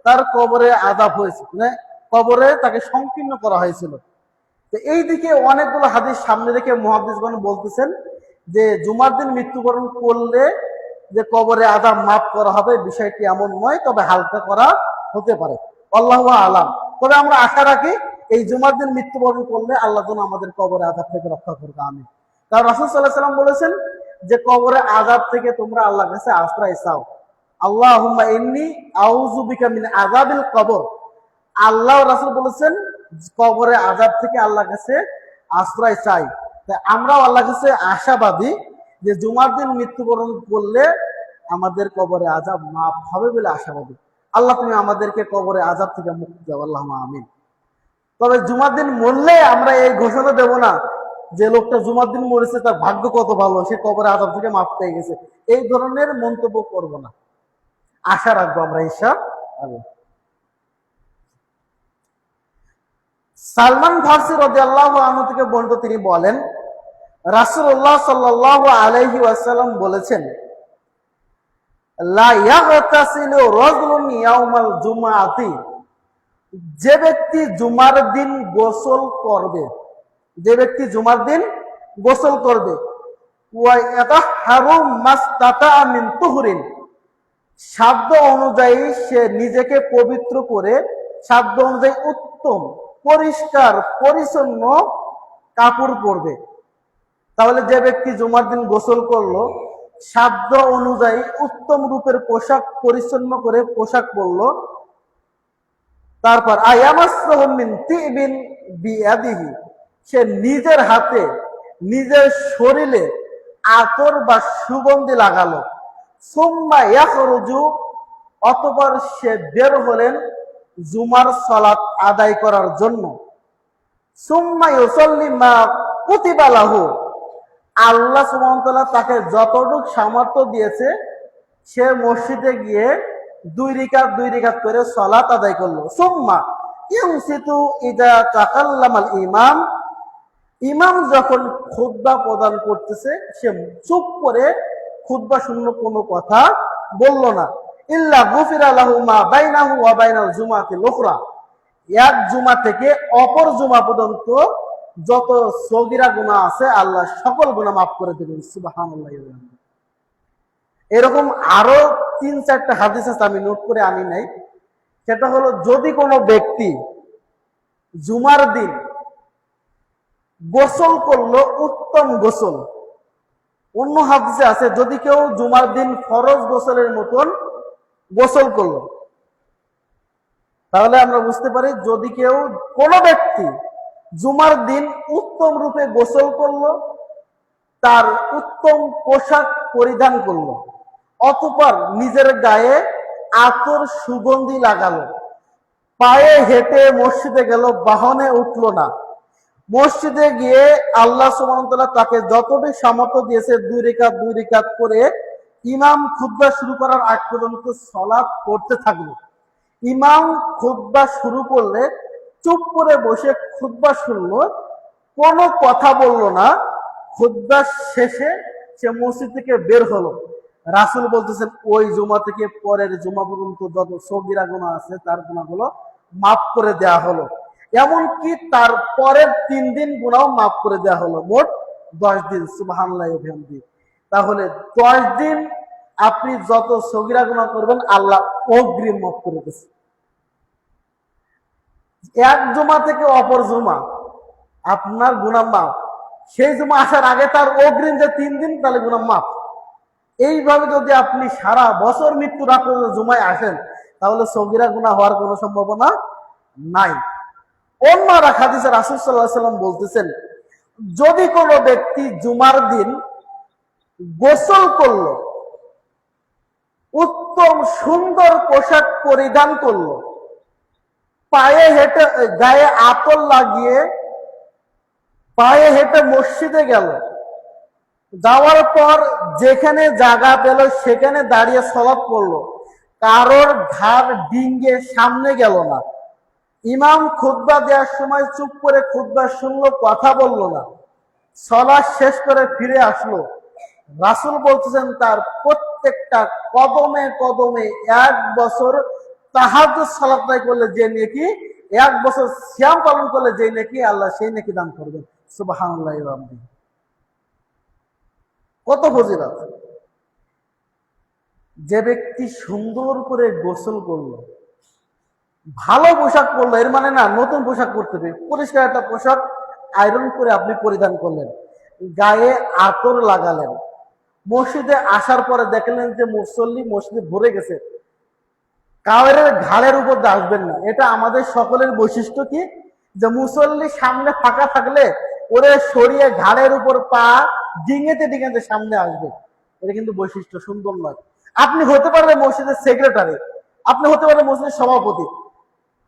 তার কবরে আযাব হয়েছে, মানে কবরে তাকে সংকীর্ণ করা হয়েছিল। তো এই দিকে অনেকগুলো হাদিস সামনে রেখে মুহাদ্দিসগণ বলতেছেন যে জুমার দিন মৃত্যুবরণ করলে যে কবরে আযাব মাফ করা হবে, বিষয়টি এমন নয়, তবে হালকা করা হতে পারে। আল্লাহু আলাম। তবে আমরা আশা রাখি এই জুমার দিন মৃত্যুবরণ করলে আল্লাহ যেন আমাদের কবরে আযাব থেকে রক্ষা করবে, আমিন। কারণ রাসূল সাল্লাল্লাহু আলাইহি ওয়াসাল্লাম বলেছেন যে কবরে আযাব থেকে তোমরা আল্লাহর কাছে আশ্রয় চাও। আল্লাহুম্মা ইন্নী আউযু বিকা মিন আযাবিল কবর। আল্লাহ রাসূল বলেছেন কবরে আযাব থেকে আল্লাহর কাছে আশ্রয় চাই। তাই আমরাও আল্লাহর কাছে আশাবাদী যে জুমার দিন মৃত্যুবরণ করলে আমাদের কবরে আযাব মাফ হবে বলে আশাবাদী। আল্লাহ তুমি আমাদেরকে কবরে আযাব থেকে মুক্তি দাও, আল্লাহুম্মা আমিন। তবে জুমার দিন মরলে আমরা এই ঘোষণা দেব না যে লোকটা জুমার দিন মরেছে তার ভাগ্য কত ভালো, সে কবরে আযাব থেকে মাফ পেয়ে গেছে। এই ধরনের মন্তব্য করব না, আশা রাখবো আমরা ইনশাআল্লাহ। সালমান ফারসি রাদিয়াল্লাহু আনহু থেকে বর্ণিত, তিনি বলেন রাসূলুল্লাহ সাল্লাল্লাহু আলাইহি ওয়াসাল্লাম বলেছেন, লা ইয়াগতাসিলু রাজুলুন ইয়াউমাল জুমআতি, যে ব্যক্তি জুমার দিন গোসল করবে, যে ব্যক্তি জুমার দিন গোসল করবে, ওয়া ইয়াতাহহারু মাসতাতা মিন তুহরিন, সাধ্য অনুযায়ী সে নিজেকে পবিত্র করে সাধ্য অনুযায়ী উত্তম পরিষ্কার পরিচ্ছন্ন কাপড় পরবে। তাহলে যে ব্যক্তি জুমার দিন গোসল করলো, সাধ্য অনুযায়ী উত্তম রূপের পোশাক পরিচ্ছন্ন করে পোশাক পরলো, তারপর আয়ামাসসাহু মিন তিবিন বিয়াদিহি, সে নিজের হাতে নিজের শরীরে আতর বা সুগন্ধি লাগালো। সুম্মা ইয়াখরুজু, অতঃপর সে বের হলেন জুমার সালাত আদায় করার জন্য। সুম্মা ইউসাল্লি মা কুতিবা লাহু, আল্লাহ সুবহানাহু ওয়া তাআলা তাকে যতটুক সামর্থ্য দিয়েছে সে মসজিদে গিয়ে দুই রিকাত করে সালাত আদায় করলো। সুম্মা ইউনসিতু ইদা তাকাল্লামাল ইমাম, ইমাম যখন খুতবা প্রদান করতেছে সে চুপ করে খুতবা শূন্য কোনো কথা বলল না। ইল্লা গুফিরা লাহু মা বাইনাহু ওয়া বাইনাল জুমাতিল উখরা, এক জুমা থেকে অপর জুমা পর্যন্ত যত সগীরা গুনাহ আছে আল্লাহ সকল গুনাহ মাফ করে দেবেন। সুবহানাল্লাহ। এরকম আরো 3-4টা হাদিস আছে, আমি নোট করে আনি নাই। সেটা হলো, যদি কোনো ব্যক্তি জুমার দিন গোসল করলো উত্তম গোসল, অন্য হাদিসে আছে যদি কেউ জুমার দিন ফরজ গোসলের মতন গোসল করলো, তাহলে আমরা বুঝতে পারি যদি কেউ কোনো ব্যক্তি জুমার দিন উত্তম রূপে গোসল করলো, তার উত্তম পোশাক পরিধান করলো, অতঃপর নিজের গায়ে আতর সুগন্ধি লাগালো, পায়ে হেঁটে মসজিদে গেল, বাহনে উঠলো না, মসজিদে গিয়ে আল্লাহ সুবহানাহু ওয়া তাআলা তাকে যতটুকু সামর্থ্য দিয়েছে দুই রিকাত করে ইমাম খুতবা শুরু করার আগ পর্যন্ত সালাত পড়তে থাকলো। ইমাম খুতবা শুরু করলে চুপ করে বসে খুতবা শুনলো, কোনো কথা বললো না। খুতবা শেষে সে মসজিদ থেকে বের হলো। রাসূল বলতেছেন ওই জুমা থেকে পরের জুমা পর্যন্ত যত সগীরা গুনাহ আছে তার গুনাহগুলো মাফ করে দেয়া হলো, এমনকি তার পরের 3 দিন গুনাহ মাফ করে দেয়া হলো, মোট 10 দিন। সুবহানাল্লাহি ওয়া বিহামদিহি। তাহলে 10 দিন আপনি যত সগীরা গুনাহ করবেন আল্লাহ অগ্রিম মাফ করে দিয়েছে। এক জুমা থেকে অপর জুমা আপনার গুনাহ মাফ, সেই জুমা আসার আগে তার অগ্রিম যে 3 দিন, তাহলে গুনাহ মাফ। এইভাবে যদি আপনি সারা বছর মৃত্যুর আগ পর্যন্ত জুমায় আসেন তাহলে সগীরা গুনাহ হওয়ার কোনো সম্ভাবনা নাই। অন্য আর এক হাদিসে রাসূল সাল্লাল্লাহু আলাইহি ওয়াসাল্লাম বলতেছেন, যদি কোনো ব্যক্তি জুমার দিন গোসল করলো, উত্তম সুন্দর পোশাক পরিধান করলো, পায়ে হেঁটে গায়ে আতর লাগিয়ে পায়ে হেঁটে মসজিদে গেল, যাওয়ার পর যেখানে জায়গা পেল সেখানে দাঁড়িয়ে সালাত পড়লো, কারোর ঘাড় ডিঙ্গে সামনে গেল না, ইমাম খুতবা দেওয়ার সময় চুপ করে খুতবা শুনলো, কথা বলল না, সালাত শেষ করে ফিরে আসলো, রাসূল বলতেছেন তার প্রত্যেকটা কদমে কদমে 1 বছর তাহাজ্জুদ সালাত আদায় করলে যে নেকি, 1 বছর সিয়াম পালন করলে যে নেকি, আল্লাহ সেই নেকি দান করবেন। সুবহানাল্লাহি ওয়া বিহামদিহি। কত ফজিলত! যে ব্যক্তি সুন্দর করে গোসল করলো, ভালো পোশাক পরলো, এর মানে না নতুন পোশাক পরতে হবে, পরিষ্কার একটা পোশাক আয়রন করে আপনি পরিধান করলেন, গায়ে আতর লাগালেন, মসজিদে আসার পরে দেখলেন যে মুসল্লি মসজিদে ভরে গেছে, কাউরের ঘাড়ের উপর আসবেন না। এটা আমাদের সকলের বৈশিষ্ট্য কি, যে মুসল্লি সামনে ফাঁকা থাকলে ওরে সরিয়ে ঘাড়ের উপর পা ডিঙেতে ডিঙেতে সামনে আসবে। এটা কিন্তু বৈশিষ্ট্য, সুন্দর নয়। আপনি হতে পারেন মসজিদের সেক্রেটারি, আপনি হতে পারেন মসজিদের সভাপতি,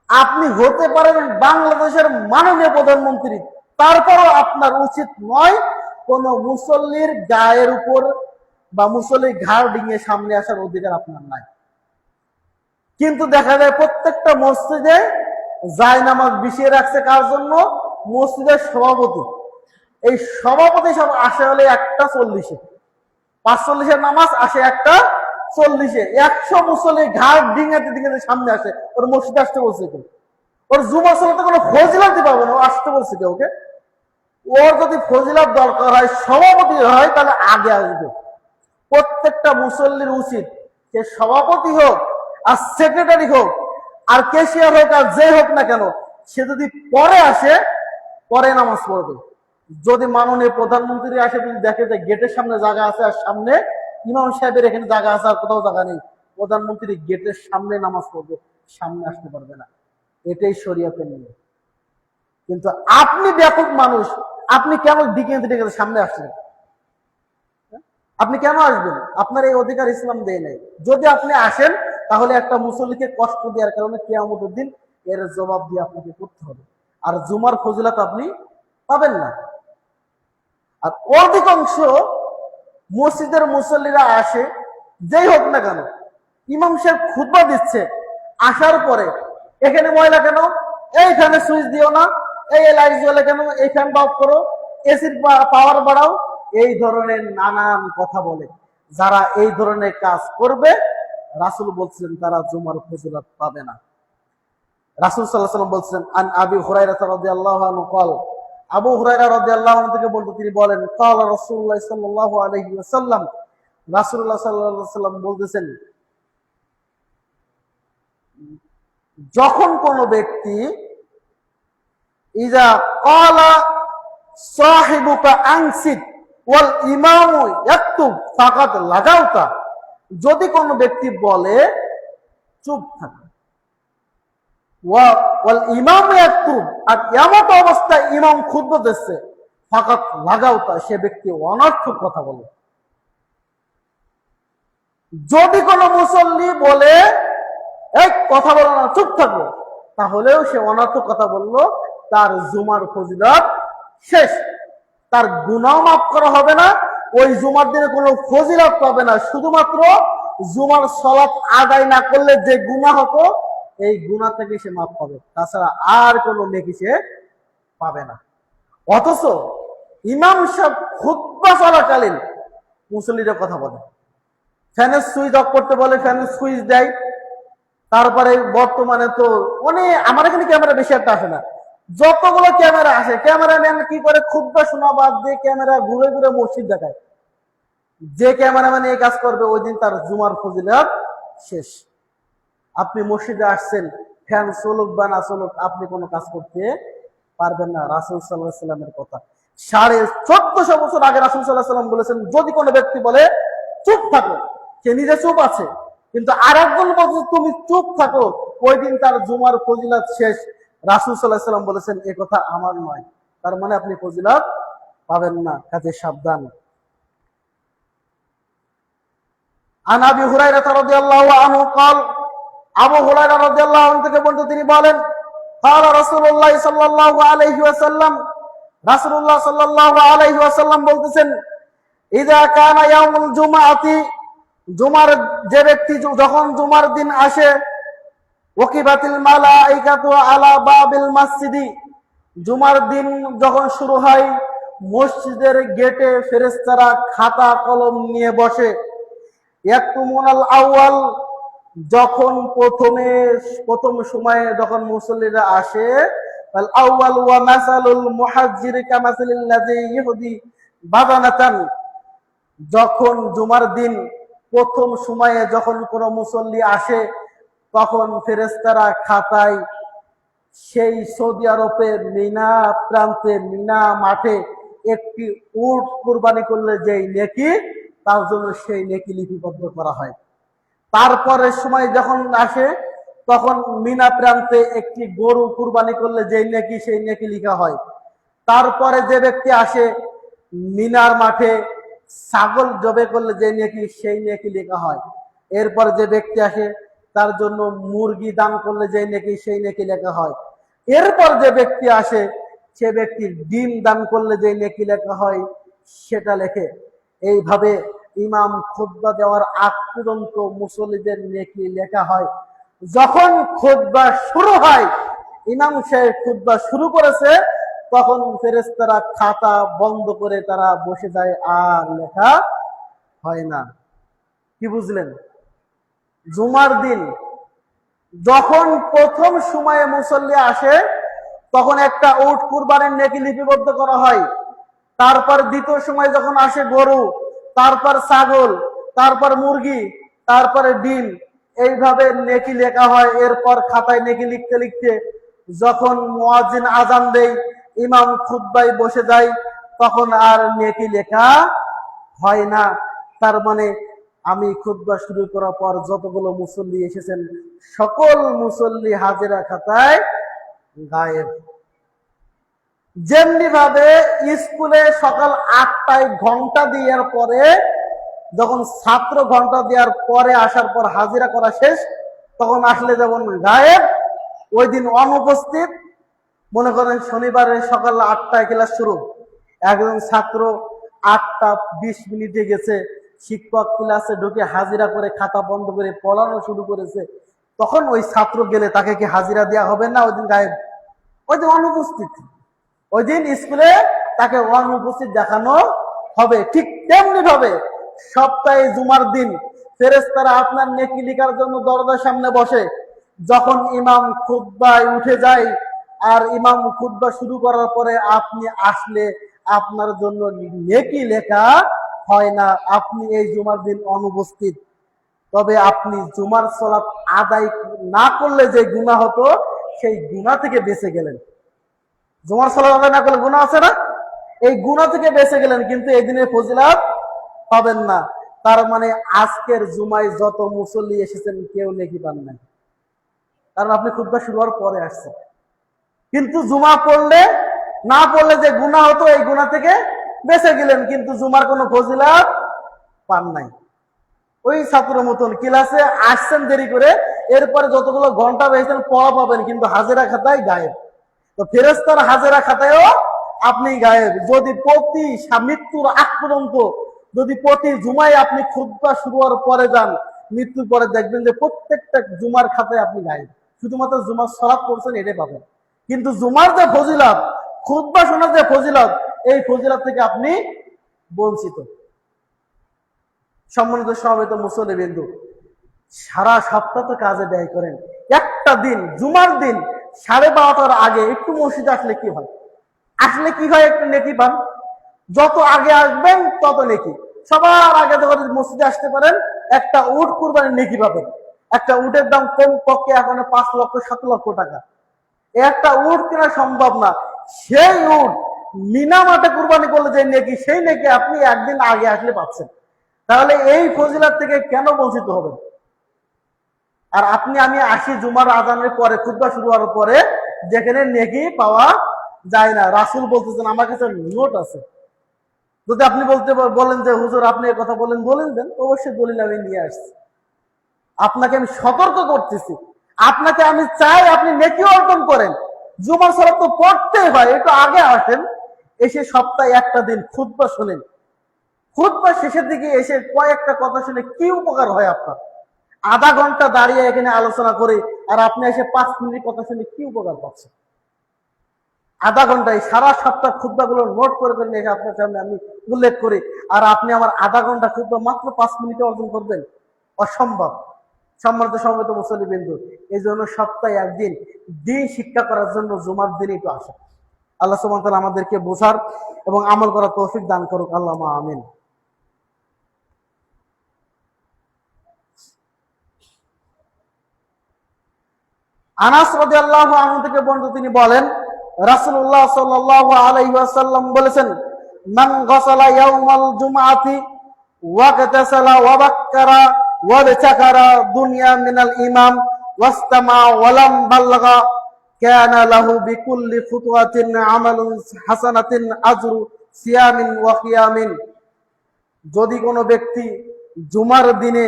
আপনি হতে পারেন বাংলাদেশের মাননীয় প্রধানমন্ত্রী, তারপরও আপনার উচিত নয় কোন মুসল্লির গায়ের উপর বা মুসল্লির ঘাড় ডিঙে সামনে আসার অধিকার আপনার নাই। কিন্তু দেখা যায় প্রত্যেকটা মসজিদে জায়নামাজ বিছিয়ে রাখছে কার জন্য? মসজিদের সভাপতি। এই সভাপতি সব আসে হলে 1:40, 5:40 নামাজ আসে 1:40, 100 মুসল্লি ঘাড় ডিঙাতে ডিঙাতে সামনে আসে, ওর মসজিদে আসতে বলছে কেউ? ওর জুমা সালাতে কোনো ফজিলত পাবে না, ও আসতে বলছে কেউ? ওকে, ওর যদি ফজিলত দরকার হয়, সভাপতি হয়, তাহলে আগে আসবে। প্রত্যেকটা মুসল্লির উচিত, সে সভাপতি হোক আর সেক্রেটারি হোক আর ক্যাশিয়ার হোক আর যে হোক না কেন, সে যদি পরে আসে পরে নামাজ পড়বে। যদি মাননীয় প্রধানমন্ত্রী আসে, যদি দেখে যে গেটের সামনে জায়গা আছে আর সামনে ইমাম সাহেবের এখানে জায়গা আছে আর কোথাও জায়গা নেই, প্রধানমন্ত্রী গেটের সামনে নামাজ পড়বে, সামনে আসতে পারবে না। এটাই শরিয়তের নিয়ম। কিন্তু আপনি ব্যাপক মানুষ, আপনি কেন ডেকে সামনে আসলেন? আপনি কেন আসবেন? আপনার এই অধিকার ইসলাম দেয় নাই। যদি আপনি আসেন তাহলে একটা মুসল্লিকে কষ্ট দেওয়ার কারণে কিয়ামতের দিন এর জবাব দিয়ে আপনাকে করতে হবে। আর জুমার ফজিলত আপনি পাবেন না। আর অধিকাংশ মসজিদের মুসল্লিরা আসে, যেই হোক না কেন, ইমাম সাহেব খুতবা দিচ্ছে, আসার পরে এখানে ময়লা কেন, এইখানে সুইচ দিও না, এই লাইট জ্বলে কেন, এই ফ্যান অফ করো, এসির পাওয়ার বাড়াও, এই ধরনের নানান কথা বলে। যারা এই ধরনের কাজ করবে, রাসূল বলছেন তারা জুমার ফজিলত পাবে না। রাসূল সাল্লাল্লাহু আলাইহি ওয়াসাল্লাম বলছেন, আন আবি হুরায়রা রাদিয়াল্লাহু আনহু قال, আবু হুরায়রা রাদিয়াল্লাহু আনহু থেকে বলতে তিনি বলেন, قال রাসূলুল্লাহ সাল্লাল্লাহু আলাইহি ওয়াসাল্লাম, রাসূলুল্লাহ সাল্লাল্লাহু আলাইহি ওয়াসাল্লাম বলতেছেন, যখন কোন ব্যক্তি ইজা ক্বালা সাহিবুকা আনসিত ওয়াল ইমামু ইয়াকতুব ফাকাদ লাগাউতা, যদি কোন ব্যক্তি বলে চুপ থাক, ওয়াল ইমামু ইয়াকতুব, আর এমন অবস্থায় ইমাম খুতবা দিচ্ছে, ফাকাদ লাগাউতা, সে ব্যক্তি অনর্থক কথা বলে। যদি কোন মুসল্লি বলে এক কথা বলো না, চুপ থাকো, তাহলেও সে অনর্থক কথা বললো, তার জুমার ফজিলত শেষ। তার গুনাহ মাফ করা হবে না, ওই জুমার দিনে কোনো ফজিলত পাবে না, শুধুমাত্র জুমার সালাত আদায় না করলে যে গুনাহ হতো, এই গুনাহ থেকে সে মাফ পাবে, তাছাড়া আর কোনো নেকি সে পাবে না। অথচ ইমাম সাহেব খুতবা চলাকালীন মুসল্লিরা কথা বলে, ফ্যানের সুইচ অফ করতে বলে, ফ্যানের সুইচ দেয়। তারপরে বর্তমানে তো অনেক, আমার এখানে ক্যামেরা বেশি একটা আসে না, যতগুলো ক্যামেরা আসে, ক্যামেরাম্যান কি করে, খুতবা শোনা বাদ দিয়ে ক্যামেরা ঘুরে ঘুরে মসজিদ দেখায়। যে ক্যামেরাম্যান এই কাজ করবে, ওই দিন তার জুমার ফজিলত শেষ। আপনি মসজিদে আসছেন, ফ্যান চলুক বা না চলুক, আপনি কোনো কাজ করতে পারবেন না। রাসূল সাল্লাল্লাহু আলাইহি ওয়াসাল্লামের কথা, 1450 বছর আগে রাসূল সাল্লাল্লাহু আলাইহি ওয়াসাল্লাম বলেছেন, যদি কোনো ব্যক্তি বলে চুপ থাকো, সে নিজে চুপ আছে, কিন্তু আর একজন বলছে তুমি চুপ থাকো, ওই দিন তার জুমার ফজিলত শেষ। রাসূল সাল্লাল্লাহু আলাইহি ওয়াসাল্লাম বলেছেন, এ কথা আমার নয়, তার মানে আপনি ফজিলত পাবেন না, কাজে সাবধান। আন আবি হুরায়রা রাদিয়াল্লাহু আনহু قال, আবু হুরায়রা রাদিয়াল্লাহু আনহু থেকে বলতে তিনি বলেন, قال রাসূলুল্লাহ সাল্লাল্লাহু আলাইহি ওয়াসাল্লাম, রাসূলুল্লাহ সাল্লাল্লাহু আলাইহি ওয়াসাল্লাম বলতেছেন, ইযা কানা ইয়াউমুল জুমআতি, জুমার যে ব্যক্তি যখন জুমার দিন আসে, ওয়াকিবাতিল মালাইকাতু আলা বাবিল মসজিদি, জুমার দিন যখন শুরু হয়, মসজিদের গেটে ফেরেশতারা খাতা কলম নিয়ে বসে। ইয়াকতুমুনাল আউয়াল, যখন প্রথম সময়ে যখন মুসল্লিরা আসে, আল আউয়াল ওয়া মাসালুল মুহাজ্জির কামাসালিল্লাযী ইহুদি বাদানাতান, যখন জুমার দিন প্রথম সময়ে যখন কোন মুসল্লি আসে, তখন ফেরেশতারা খাতায় সেই সৌদি আরবের মিনা প্রান্তে, মিনা মাঠে একটি উট কুরবানি করলে যেই নেকি, তার জন্য সেই নেকি লিপিবদ্ধ করা হয়। তারপরের সময় যখন আসে, তখন মিনা প্রান্তে একটি গরু কুরবানি করলে যেই নেকি, সেই নেকি লিখা হয়। তারপরে যে ব্যক্তি আসে, মিনার মাঠে ছাগল জবে করলে যে নেকি, সেই নেকি লেখা হয়। এরপর যে ব্যক্তি আসে, তার জন্য মুরগি দান করলে যে নেকি, সেই নেকি লেখা হয়। এরপর যে ব্যক্তি আসে, সে ব্যক্তির ডিম দান করলে যে নেকি লেখা হয়, সেটা লেখে। এইভাবে ইমাম খুতবা দেওয়ার আগ পর্যন্ত মুসল্লিদের নেকি লেখা হয়। যখন খুতবা শুরু হয়, ইমাম সাহেব খুতবা শুরু করেছে, তখন ফেরেশতারা খাতা বন্ধ করে তারা বসে যায়, আর লেখা হয় না। কি বুঝলেন? জুমার দিন যখন প্রথম সময়ে মুসল্লি আসে, তখন একটা উট কুরবানির নেকি লিপিবদ্ধ করা হয়। তারপর দ্বিতীয় সময় যখন আসে গরু, তারপর ছাগল, তারপর মুরগি, তারপরে ডিম, এইভাবে নেকি লেখা হয়। এরপর খাতায় নেকি লিখতে লিখতে যখন মুয়াজ্জিন আযান দেয়, ইমাম খুতবায় বসে যায়, তখন আর নেকি লেখা হয় না। তার মানে আমি খুতবা শুরু করার পর যতগুলো মুসল্লি এসেছেন, সকল মুসল্লি হাজিরা খাতায় গায়েব। যেমনি ভাবে স্কুলে সকাল 8টায় ঘন্টা দেওয়ার পরে, যখন ছাত্র ঘন্টা দেওয়ার পরে আসার পর হাজিরা করা শেষ, তখন আসলে যেমন গায়েব, ওই দিন অনুপস্থিত। মনে করেন শনিবারে সকাল 8টায় ক্লাস শুরু, একজন ছাত্র 8টা 20 মিনিটে গেছে, শিক্ষক ক্লাসে ঢুকে হাজিরা করে খাতা বন্ধ করে পড়ানো শুরু করেছে, তখন ওই ছাত্র গেলে তাকে কি হাজিরা দেওয়া হবে না? ওই দিন গায়েব, ওই দিন অনুপস্থিত, ওই দিন স্কুলে তাকে অনুপস্থিত দেখানো হবে। ঠিক তেমনি ভাবে সপ্তাহে জুমার দিন ফেরেশতারা আপনার নেকি লিখার জন্য দরজার সামনে বসে। যখন ইমাম খুতবায় উঠে যায় আর ইমাম খুতবা শুরু করার পরে আপনি আসলে আপনার জন্য নেকি লেখা হয় না, আপনি এই জুমার দিন অনুপস্থিত। তবে আপনি জুমার সালাত আদায় না করলে যে গুনাহ হতো, সেই গুনাহ থেকে বেঁচে গেলেন। জুমার সালাত আদায় না করলে গুনাহ আছে না, এই গুনাহ থেকে বেঁচে গেলেন, কিন্তু এই দিনের ফজিলত পাবেন না। তার মানে আজকের জুমায় যত মুসল্লি এসেছেন কেউ নেকি পান না, কারণ আপনি খুতবা শুরু হওয়ার পরে আসছেন। কিন্তু জুমা পড়লে না পড়লে যে গুনাহ হতো, এই গুনাহ থেকে বেঁচে গেলেন, কিন্তু জুমার কোনো ফজিলত পান নাই। ওই ছাত্র মতন ক্লাসে আসছেন দেরি করে, এরপরে যতগুলো ঘন্টা পেয়েছেন পড়া পাবেন, কিন্তু হাজিরা খাতায় গায়েব। তো ফেরেশতার হাজিরা খাতায়ও আপনি গায়েব। যদি প্রতি মৃত্যুর আগ পর্যন্ত যদি প্রতি জুমায় আপনি খুতবা শুরু হওয়ার পরে যান, মৃত্যুর পরে দেখবেন যে প্রত্যেকটা জুমার খাতায় আপনি গায়েব। শুধুমাত্র জুমার সালাত পড়ছেন, এটাই পাবেন। কিন্তু জুমার যে ফজিলত, খুতবা শোনার যে ফজিলত, এই ফজিলত থেকে আপনি বঞ্চিত। সম্মানিত সমবেত মুসল্লিবৃন্দ, সারা সপ্তাহ তো কাজে ব্যয় করেন, একটা দিন জুমার দিন 12:30টার আগে একটু মসজিদে আসলে কি হয়? আসলে কি হয়? একটু নেকি পান। যত আগে আসবেন তত নেকি। সবার আগে যখন মসজিদে আসতে পারেন, একটা উট কুরবানির নেকি পাবেন। একটা উটের দাম কম পক্ষে এখন 5 লক্ষ 7 লক্ষ টাকা। একটা উট কেনা সম্ভব না, সেই উট মিনা মাঠে কুরবানি করলে যে নেকি, সেই নেকি আপনি একদিন আগে আসলে পাচ্ছেন। তাহলে এই ফজিলত থেকে কেন বঞ্চিত হবেন? আর আমি আসি জুমার আজানের পরে, খুতবা শুরু হওয়ার পরে, যেখানে নেকি পাওয়া যায় না। রাসূল বলতেছেন আমার কাছে নোট আছে। যদি আপনি বলেন যে হুজুর আপনি এর কথা বলেন দেন, অবশ্যই দলিল আমি নিয়ে আসছি। আপনাকে আমি সতর্ক করতেছি, আপনাকে আমি চাই আপনি নেকি অর্জন করেন। জুমার সালাত তো পড়তেই হয়, একটু আগে আসেন, এসে সপ্তাহে একটা দিন খুতবা শোনেন। খুতবা শেষের দিকে এসে কয়েকটা কথা শুনে কি উপকার হয় আপনার? আধা ঘন্টা দাঁড়িয়ে এখানে আলোচনা করে আর আপনি এসে 5 মিনিট কথা শুনে কি উপকার পাচ্ছেন? আধা ঘন্টায় সারা সপ্তাহ খুতবাগুলো নোট করে এসে আপনার সামনে আমি উল্লেখ করি, আর আপনি আমার আধা ঘন্টা খুতবা মাত্র 5 মিনিটে অর্জন করবেন? অসম্ভব। সম্মানিত সমবেত মুসল্লিবৃন্দ, এই জন্য সপ্তাহে একদিন দিন শিক্ষা করার জন্য জুমার দিন একটু আসে। আল্লাহ সুবহানাহু ওয়া তাআলা আমাদেরকে বোঝার এবং আমল করার তৌফিক দান করুক। আল্লাহুম্মা আমিন। আনাস রাদিয়াল্লাহু আনহু থেকে বর্ণিত, তিনি বলেন রাসূলুল্লাহ সাল্লাল্লাহু আলাইহি ওয়াসাল্লাম বলেছেন, মান গাসালা ইয়াউমাল জুমআতি ওয়া কাতাসালা ওয়া বাক্কারা ওয়া বিতাকারা দুনিয়া মিনাল ইমাম ওয়াস্তামা ওয়া লাম বাল্লাগা কানা লাহু বিকুল্লি ফুতওয়াতিন আমালুন হাসানাতিন আজরু সিয়ামিন ওয়া কিয়ামিন। যদি কোনো ব্যক্তি জুমার দিনে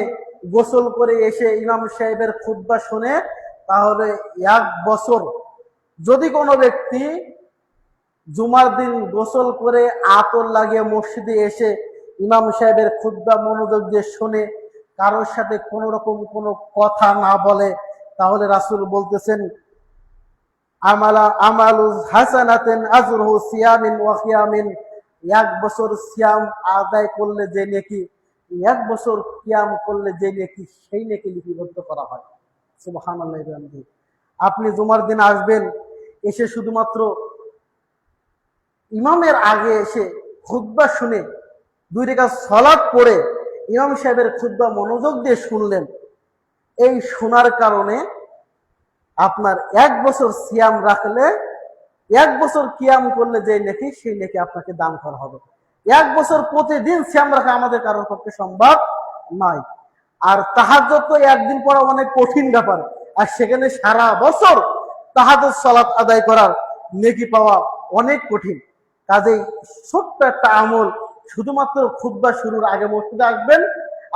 গোসল করে এসে ইমাম সাহেবের খুতবা শুনে, তাহলে 1 বছর। যদি কোনো ব্যক্তি জুমার দিন গোসল করে আতর লাগিয়ে মসজিদে এসে ইমাম সাহেবের খুতবা মনোযোগ দিয়ে শুনে, কারোর সাথে কোনো রকম কোনো কথা না বলে, তাহলে রাসূল বলতেছেন আমালু হাসানাতিন আজরুহু সিয়ামিন ওয়া কিয়ামিন। 1 বছর সিয়াম আদায় করলে যে নেকি, 1 বছর কিয়াম করলে যে নেকি, সেই নেকি লিপিবদ্ধ করা হয়। সুবহানাল্লাহ। আপনি জুমার দিন আসবেন, এসে শুধুমাত্র ইমামের আগে এসে খুতবা শুনে 2 রাকাত সালাত পড়ে ইমাম সাহেবের খুতবা মনোযোগ দিয়ে শুনলেন। এই শোনার কারণে আপনার 1 বছর সিয়াম রাখলে, 1 বছর কিয়াম করলে যে নেকি, সেই নেকি আপনাকে দান করা হবে। 1 বছর প্রতিদিন সিয়াম রাখা আমাদের কারোর পক্ষে সম্ভব নয়। আর তাহাজ্জুদ তো একদিন পড়া অনেক কঠিন ব্যাপার, আর সেখানে সারা বছর তাহাজ্জুদ সালাত আদায় করার নেকি পাওয়া অনেক কঠিন। কাজেই ছোট্ট একটা আমল, শুধুমাত্র খুতবা শুরুর আগে মসজিদে আসবেন,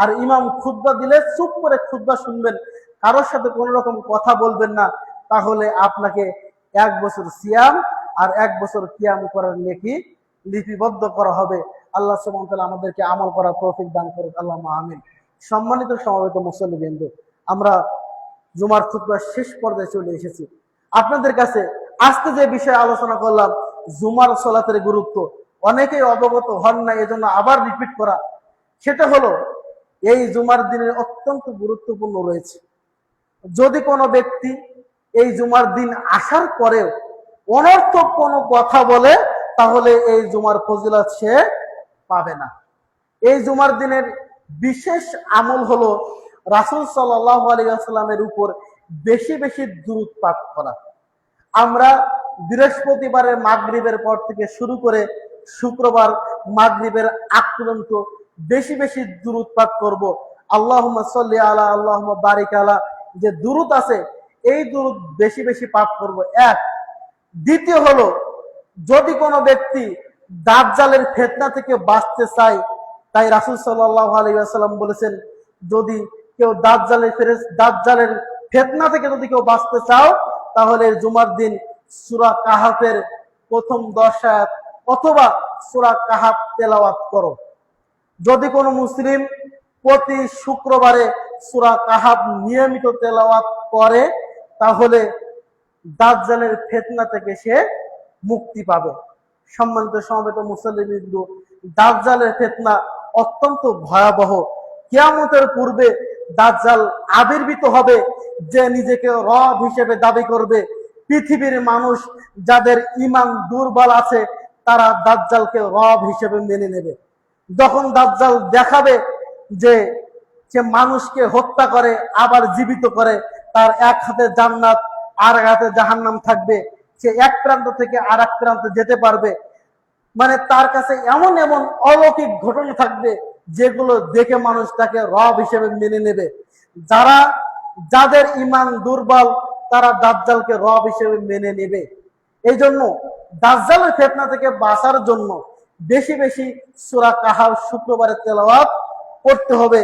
আর ইমাম খুতবা দিলে চুপ করে খুতবা শুনবেন, কারোর সাথে কোনো রকম কথা বলবেন না। তাহলে আপনাকে 1 বছর সিয়াম আর 1 বছর কিয়াম করার নেকি লিপিবদ্ধ করা হবে। আল্লাহ সুবহানাহু ওয়া তাআলা আমাদেরকে আমল করার তৌফিক দান করুন, আল্লাহুম্মা আমিন। সম্মানিত সমবেত মুসল্লিবৃন্দ, আমরা জুমার খুতবার শেষ পর্যায়ে চলে এসেছি। আপনাদের কাছে আজকে যে বিষয়ে আলোচনা করলাম, জুমার সালাতের গুরুত্ব, অনেকেই অবগত হন না, এজন্য আবার রিপিট করা। সেটা হলো এই জুমার দিনের অত্যন্ত গুরুত্বপূর্ণ রয়েছে। যদি কোনো ব্যক্তি এই জুমার দিন আসার পরেও অনর্থক কোনো কথা বলে, তাহলে এই জুমার ফজিলত সে পাবে না। এই জুমার দিনের বিশেষ আমল হলো রাসূল সাল্লাল্লাহু আলাইহি ওয়াসাল্লামের উপর বেশি বেশি দুরূদ পাঠ করা। আমরা বৃহস্পতিবারের মাগরিবের পর থেকে শুরু করে শুক্রবার মাগরিবের আগ পর্যন্ত বেশি বেশি দুরূদ পাঠ করব। আল্লাহুম্মা সাল্লি আলা, আল্লাহুম্মা বারিক আলা, যে দুরূদ আছে এই দুরূদ বেশি বেশি পাঠ করব। এক। দ্বিতীয় হলো, যদি কোনো ব্যক্তি দাজ্জালের ফিতনা থেকে বাঁচতে চায়, তাই রাসূল সাল্লাল্লাহু আলাইহি ওয়াসাল্লাম বলেছেন, যদি কেউ দাজ্জালের ফিতনা থেকে যদি কেউ বাঁচতে চাও, তাহলে জুমার দিন সূরা কাহাফের প্রথম 10 আয়াত অথবা সূরা কাহাফ তেলাওয়াত করো। যদি কোনো মুসলিম প্রতি শুক্রবারে সূরা কাহাফ নিয়মিত তেলাওয়াত করে, তাহলে দাজ্জালের ফিতনা থেকে সে মুক্তি পাবে। সম্মানিত সমবেত মুসল্লিবৃন্দ, দাজ্জালের ফিতনা অত্যন্ত ভয়াবহ। কিয়ামতের পূর্বে দাজ্জাল আবির্ভূত হবে, যে নিজেকে রব হিসেবে দাবি করবে। পৃথিবীর মানুষ যাদের ঈমান দুর্বল আছে, তারা দাজ্জালকে রব হিসেবে মেনে নেবে। যখন দাজ্জাল দেখাবে যে সে মানুষকে হত্যা করে আবার জীবিত করে, তার এক হাতে জান্নাত আর এক হাতে জাহান্নাম থাকবে, সে এক প্রান্ত থেকে আর এক প্রান্তে যেতে পারবে। মানে তার কাছে এমন এমন অলৌকিক ঘটনা থাকবে, যেগুলো দেখে মানুষ তাকে রব হিসেবে মেনে নেবে। যাদের ঈমান দুর্বল, তারা দাজ্জালকে রব হিসেবে মেনে নেবে। এই জন্য দাজ্জালের ফিতনা থেকে বাঁচার জন্য বেশি বেশি সূরা কাহাফ শুক্রবারে তেলাওয়াত করতে হবে।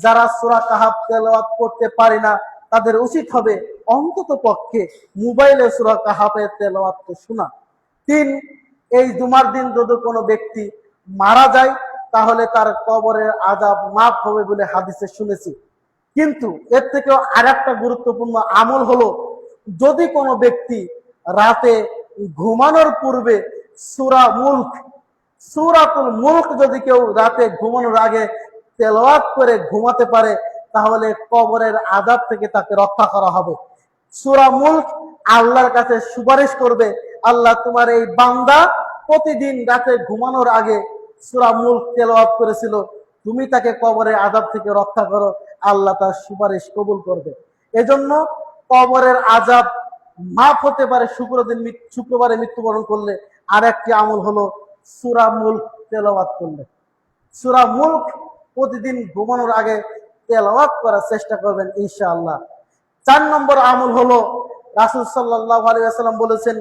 যারা সূরা কাহাফ তেলাওয়াত করতে পারে না, তাদের উচিত হবে অন্তত পক্ষে মোবাইলে সূরা কাহাফের তেলাওয়াত শোনা। 3, এই জুমার দিন যদি কোনো ব্যক্তি মারা যায়, তাহলে তার কবরের আযাব মাফ হবে বলে হাদিসে শুনেছি। কিন্তু এর থেকেও আরেকটা গুরুত্বপূর্ণ আমল হলো, যদি কোনো ব্যক্তি রাতে ঘুমানোর পূর্বে সূরাতুল মুলক যদি কেউ রাতে ঘুমানোর আগে তেলাওয়াত করে ঘুমাতে পারে, তাহলে কবরের আযাব থেকে তাকে রক্ষা করা হবে। সূরা মুলক আল্লাহর কাছে সুপারিশ করবে, আল্লাহ তোমার এই বান্দা প্রতিদিন রাতে ঘুমানোর আগে সূরা মুলক তেলাওয়াত করেছিল, তুমি তাকে কবরের আযাব থেকে রক্ষা করো। আল্লাহ তার সুপারিশ কবুল করবে। এজন্য কবরের আযাব মাফ হতে পারে শুক্রবারে মৃত্যুবরণ করলে। আর একটি আমল হলো সূরা মুলক তেলাওয়াত করলে। সূরা মুলক প্রতিদিন ঘুমানোর আগে তেলাওয়াত করার চেষ্টা করবেন ইনশাআল্লাহ। 4 নম্বর আমল হলো, রাসূল সাল্লাল্লাহু আলাইহি ওয়াসাল্লাম বলেছেন,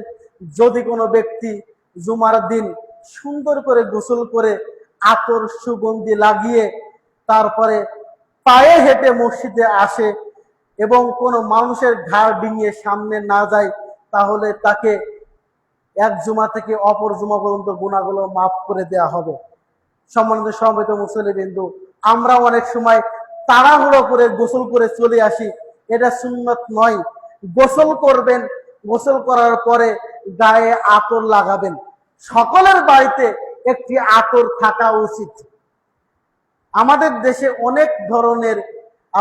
যদি কোনো ব্যক্তি জুমার দিন সুন্দর করে গোসল করে আতর সুগন্ধি লাগিয়ে তারপরে পায়ে হেঁটে মসজিদে আসে এবং কোনো মানুষের ঘাড় ডিঙিয়ে সামনে না যায়, তাহলে তাকে এক জুমা থেকে অপর জুমা পর্যন্ত গুনাহগুলো মাফ করে দেওয়া হবে। সম্মানিত সমবেত মুসল্লিবৃন্দ, আমরা অনেক সময় তাড়াহুড়ো করে গোসল করে চলে আসি, এটা সুন্নত নয়। গোসল করবেন, গোসল করার পরে গায়ে আতর লাগাবেন। সকলের বাড়িতে একটি আতর থাকা উচিত। আমাদের দেশে অনেক ধরনের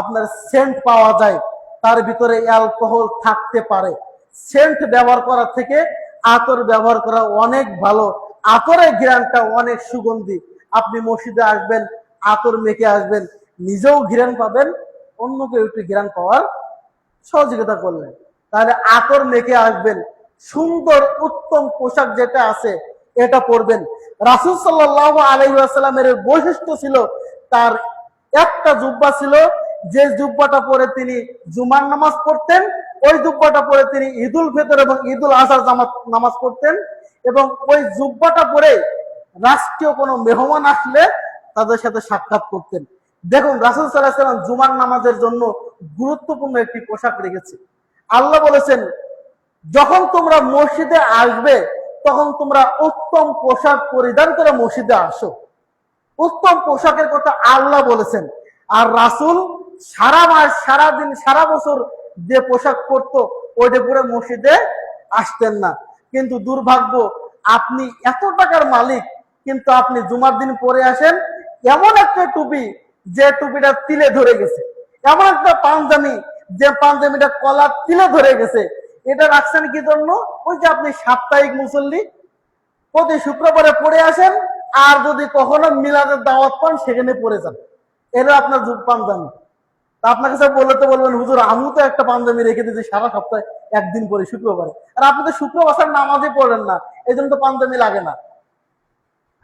আপনার সেন্ট পাওয়া যায়, তার ভিতরে অ্যালকোহল থাকতে পারে। সেন্ট ব্যবহার করার থেকে আতর ব্যবহার করা অনেক ভালো। আতরের ঘ্রাণটা অনেক সুগন্ধি। আপনি মসজিদে আসবেন, আতর মেখে আসবেন, নিজেও ঘ্রাণ পাবেন, অন্যকে একটু ঘ্রাণ পাওয়ার সহযোগিতা করলেন। তাহলে আতর মেখে আসবেন, সুন্দর উত্তম পোশাক যেটা আছে এটা পরবেন। রাসূল সাল্লাল্লাহু আলাইহি ওয়াসাল্লামের বৈশিষ্ট্য ছিল, তার একটা জুব্বা ছিল, যে জুব্বাটা পরে তিনি জুমার নামাজ পড়তেন, ওই জুব্বাটা পরে তিনি ঈদুল ফিতর এবং ঈদুল আজহার নামাজ পড়তেন, এবং ওই জুব্বাটা পরে রাষ্ট্রীয় কোনো মেহমান আসলে তাদের সাথে সাক্ষাৎ করতেন। দেখুন, রাসূল সাল্লাল্লাহু আলাইহি ওয়াসাল্লাম জুমার নামাজের জন্য গুরুত্বপূর্ণ একটি পোশাক রেখেছে। আল্লাহ বলেছেন, যখন তোমরা মসজিদে আসবে তখন তোমরা উত্তম পোশাক পরিধান করে মসজিদে আসো। উত্তম পোশাকের কথা আল্লাহ বলেছেন। আর রাসূল সারা মাস, সারা দিন, সারা বছর যে পোশাক পরতো ওইটা পরে মসজিদে আসতেন না। কিন্তু দুর্ভাগ্য, আপনি এত টাকার মালিক, কিন্তু আপনি জুমার দিন পরে আসেন এমন একটা টুপি যে টুপিটা তিলে ধরে গেছে, এমন একটা পাঞ্জাবি যে পাঞ্জাবিটা কলার তিলে ধরে গেছে। এটা রাখছেন কি জন্য? ওই যে আপনি সাপ্তাহিক মুসল্লি, প্রতি শুক্রবারে পড়ে আসেন, আর যদি কখনো মিলাদের দাওয়াত পান সেখানে পড়ে যান। এটা আপনার পাঞ্জাবি। তা আপনার কাছে বললে তো বলবেন, হুজুর আমি তো একটা পাঞ্জাবি রেখে দিয়েছি সারা সপ্তাহে একদিন পরে শুক্রবারে, আর আপনি তো শুক্রবার নামাজই পড়েন না, এই জন্য তো পাঞ্জাবি লাগে না।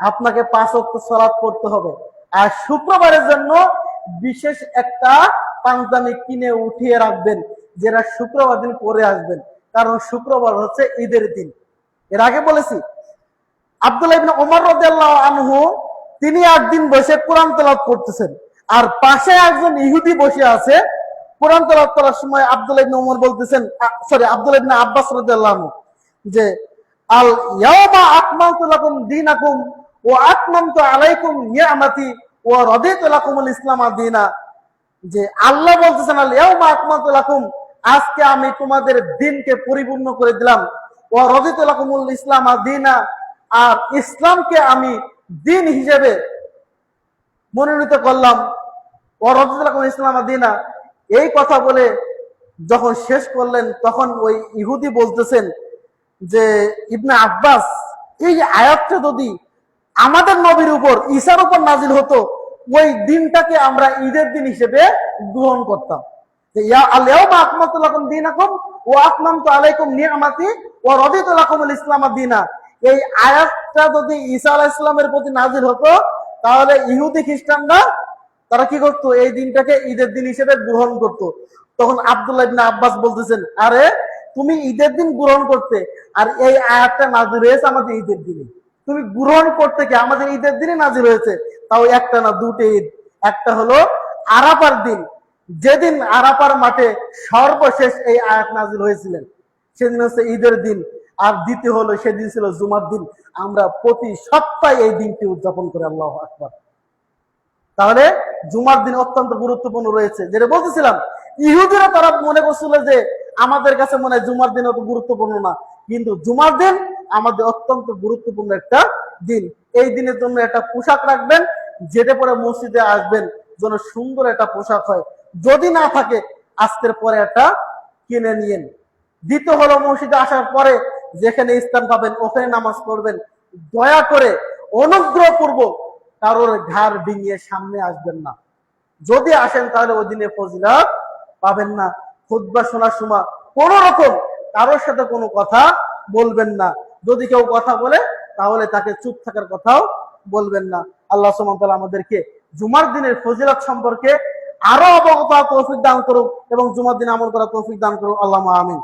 আপনাকে 5 ওয়াক্ত সালাত পড়তে হবে, আর শুক্রবারের জন্য বিশেষ একটা পাঞ্জাবি কিনে উঠিয়ে রাখবেন, যেটা শুক্রবার দিন পরে আসবেন, কারণ শুক্রবার হচ্ছে ঈদের দিন। এর আগে বলেছি, আব্দুল্লাহ ইবনে ওমর রাদিয়াল্লাহু আনহু তিনি একদিন বসে কোরআন তেলাওয়াত করতেছেন, আর পাশে একজন ইহুদি বসে আছে। কোরআন তেলাওয়াত করার সময় আব্দুল্লাহ ইবনে ওমর বলতেছেন, আব্দুল্লাহ ইবনে আব্বাস রাদিয়াল্লাহু আনহু, যে আল ইয়াওমা আকমালতু লাকুম দীনাকুম ওয়া আতমামতু আলাইকুম নি'মাতি ওয়া রাদিতু লাকুমুল ইসলাম দীনা। যে আল্লাহ বলতেছেন, আল ইয়াওমা আকমালতু লাকুম, আজকে আমি তোমাদের দিনকে পরিপূর্ণ করে দিলাম, ওয়া রাদিতু লাকুমুল ইসলাম দীনা, আর ইসলামকে আমি দিন হিসেবে মনোনীত করলাম, ওয়া রাদিতু লাকুমুল ইসলাম দীনা। এই কথা বলে যখন শেষ করলেন, তখন ওই ইহুদি বলতেছেন যে, ইবনে আব্বাস, এই আয়াতটা যদি আমাদের নবীর উপর, ঈসার উপর নাজিল হতো, ওই দিনটাকে আমরা ঈদের দিন হিসেবে গ্রহণ করতাম। আল ইয়াওমা আকমালতু লাকুম দীনাকুম ওয়া আতমামতু আলাইকুম নি'মাতি ওয়া রাদিতু লাকুমুল ইসলাম দীনা। এই আয়াতটা যদি ঈসা আলাইহিস সালামের প্রতি নাজিল হতো, তাহলে ইহুদি খ্রিস্টানরা তারা কি করতো? এই দিনটাকে ঈদের দিন হিসেবে গ্রহণ করত। তখন আব্দুল্লাহ ইবনে আব্বাস বলতেছেন, আরে তুমি ঈদের দিন গ্রহণ করতে, আর এই আয়াতটা নাজিল হয়েছে আমাদের ঈদের দিনে, তুমি গ্রহণ করতে কি আমাদের ঈদের দিনে নাজিল হয়েছে, তাও একটা না, দুটো ঈদ। একটা হলো আরাফার দিন, যেদিন আরাফার মাঠে সর্বশেষ এই আয়াত নাজিল হয়েছিলেন, সেদিন হচ্ছে ঈদের দিন। আর দ্বিতীয় হলো সেদিন ছিল জুমার দিন। আমরা প্রতি সপ্তাহে এই দিনটি উদযাপন করি। আল্লাহু আকবার। তাহলে জুমার দিন অত্যন্ত গুরুত্বপূর্ণ রয়েছে। যেটা বলতেছিলাম, ইহুদিরা তারা মনে করছিল যে আমাদের কাছে মনে হয় জুমার দিন অত গুরুত্বপূর্ণ না, কিন্তু জুমার দিন আমাদের অত্যন্ত গুরুত্বপূর্ণ একটা দিন। এই দিনের জন্য একটা পোশাক রাখবেন, যেটা পরে মসজিদে আসবেন যেন সুন্দর একটা পোশাক হয়। যদি না থাকে আজকের পরে একটা কিনে নিয়েন। দ্বিতীয় হলো, মসজিদে আসার পরে যেখানে স্থান পাবেন ওখানে নামাজ পড়বেন। দয়া করে অনুগ্রহপূর্বক কারোর ঘাড় ডিঙিয়ে সামনে আসবেন না। যদি আসেন তাহলে ওই দিনে ফজিলত পাবেন না। খুতবা শোনার সময় কোন রকম কারোর সাথে কোনো কথা বলবেন না। যদি কেউ কথা বলে তাহলে তাকে চুপ থাকার কথাও বলবেন না। আল্লাহ সুবহানাহু ওয়া তাআলা আমাদেরকে জুমার দিনের ফজিলত সম্পর্কে আরো অবগত হওয়ার তৌফিক দান করুক এবং জুমার দিনে আমল করার তৌফিক দান করুক। আল্লাহুম্মা আমিন।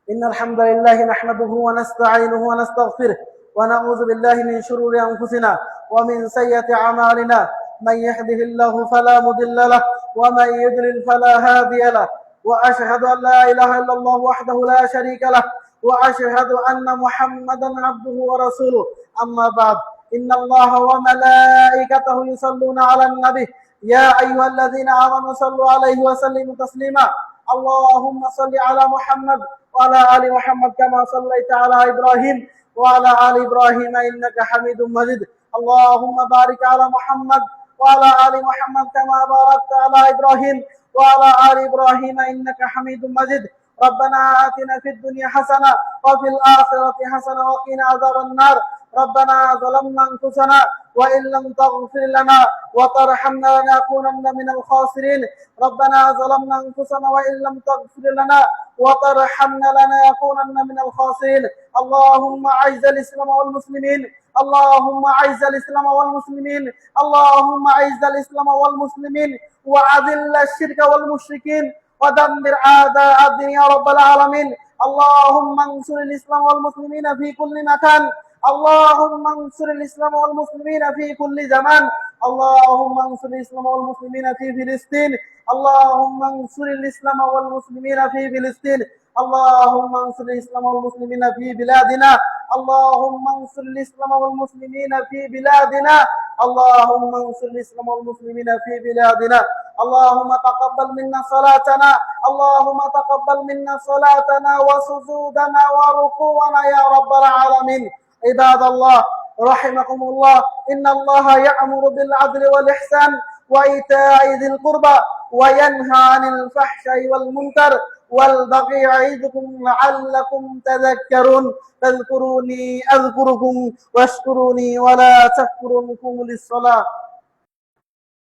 إن الحمد لله نحمده ونستعينه ونستغفره ونعوذ بالله من شرور أنفسنا ومن سيئات أعمالنا. من يهده الله فلا مضل له ومن يضلل فلا هادي له. وأشهد أن لا إله إلا الله وحده لا شريك له وأشهد أن محمدا عبده ورسوله. أما بعد، إن الله وملائكته يصلون على النبي يا أيها الذين آمنوا صلوا عليه وسلموا تسليما. اللهم صل على محمد وعلى آل محمد كما صليت على إبراهيم وعلى آل إبراهيم إنك حميد مجيد. اللهم بارك على محمد وعلى آل محمد كما باركت على إبراهيم وعلى آل إبراهيم إنك حميد مجيد. ربنا آتنا في الدنيا حسنة وفي الآخرة حسنة وقنا عذاب النار. ربنا ظلمنا أنفسنا وإن لم تغفر لنا وترحمنا لنكونن من الخاسرين. ربنا ظلمنا أنفسنا وإن لم تغفر لنا وترحمنا لنكونن من الخاسرين. اللهم أعز الإسلام والمسلمين، اللهم أعز الإسلام والمسلمين، اللهم أعز الإسلام والمسلمين وأذل الشرك والمشركين ودمر أعداء الدين يا رب العالمين. اللهم انصر الإسلام والمسلمين في كل مكان، اللهم انصر الإسلام والمسلمين في كل زمان. اللهم انصر الإسلام والمسلمين في فلسطين، اللهم انصر الإسلام والمسلمين في فلسطين. اللهم انصر الإسلام والمسلمين في بلادنا، اللهم انصر الإسلام والمسلمين في بلادنا، اللهم انصر الإسلام والمسلمين في بلادنا. اللهم تقبل منا صلاتنا، اللهم تقبل منا صلاتنا وسجودنا وركوعنا يا رب العالمين. عباد الله رحمكم الله، إن الله يأمر بالعدل والإحسان وإيتاء ذي القربى وينهى عن الفحشاء والمنكر والبغي يعظكم لعلكم تذكرون. فاذكروني أذكركم واشكروني ولا تكفرون. قوموا للصلاة.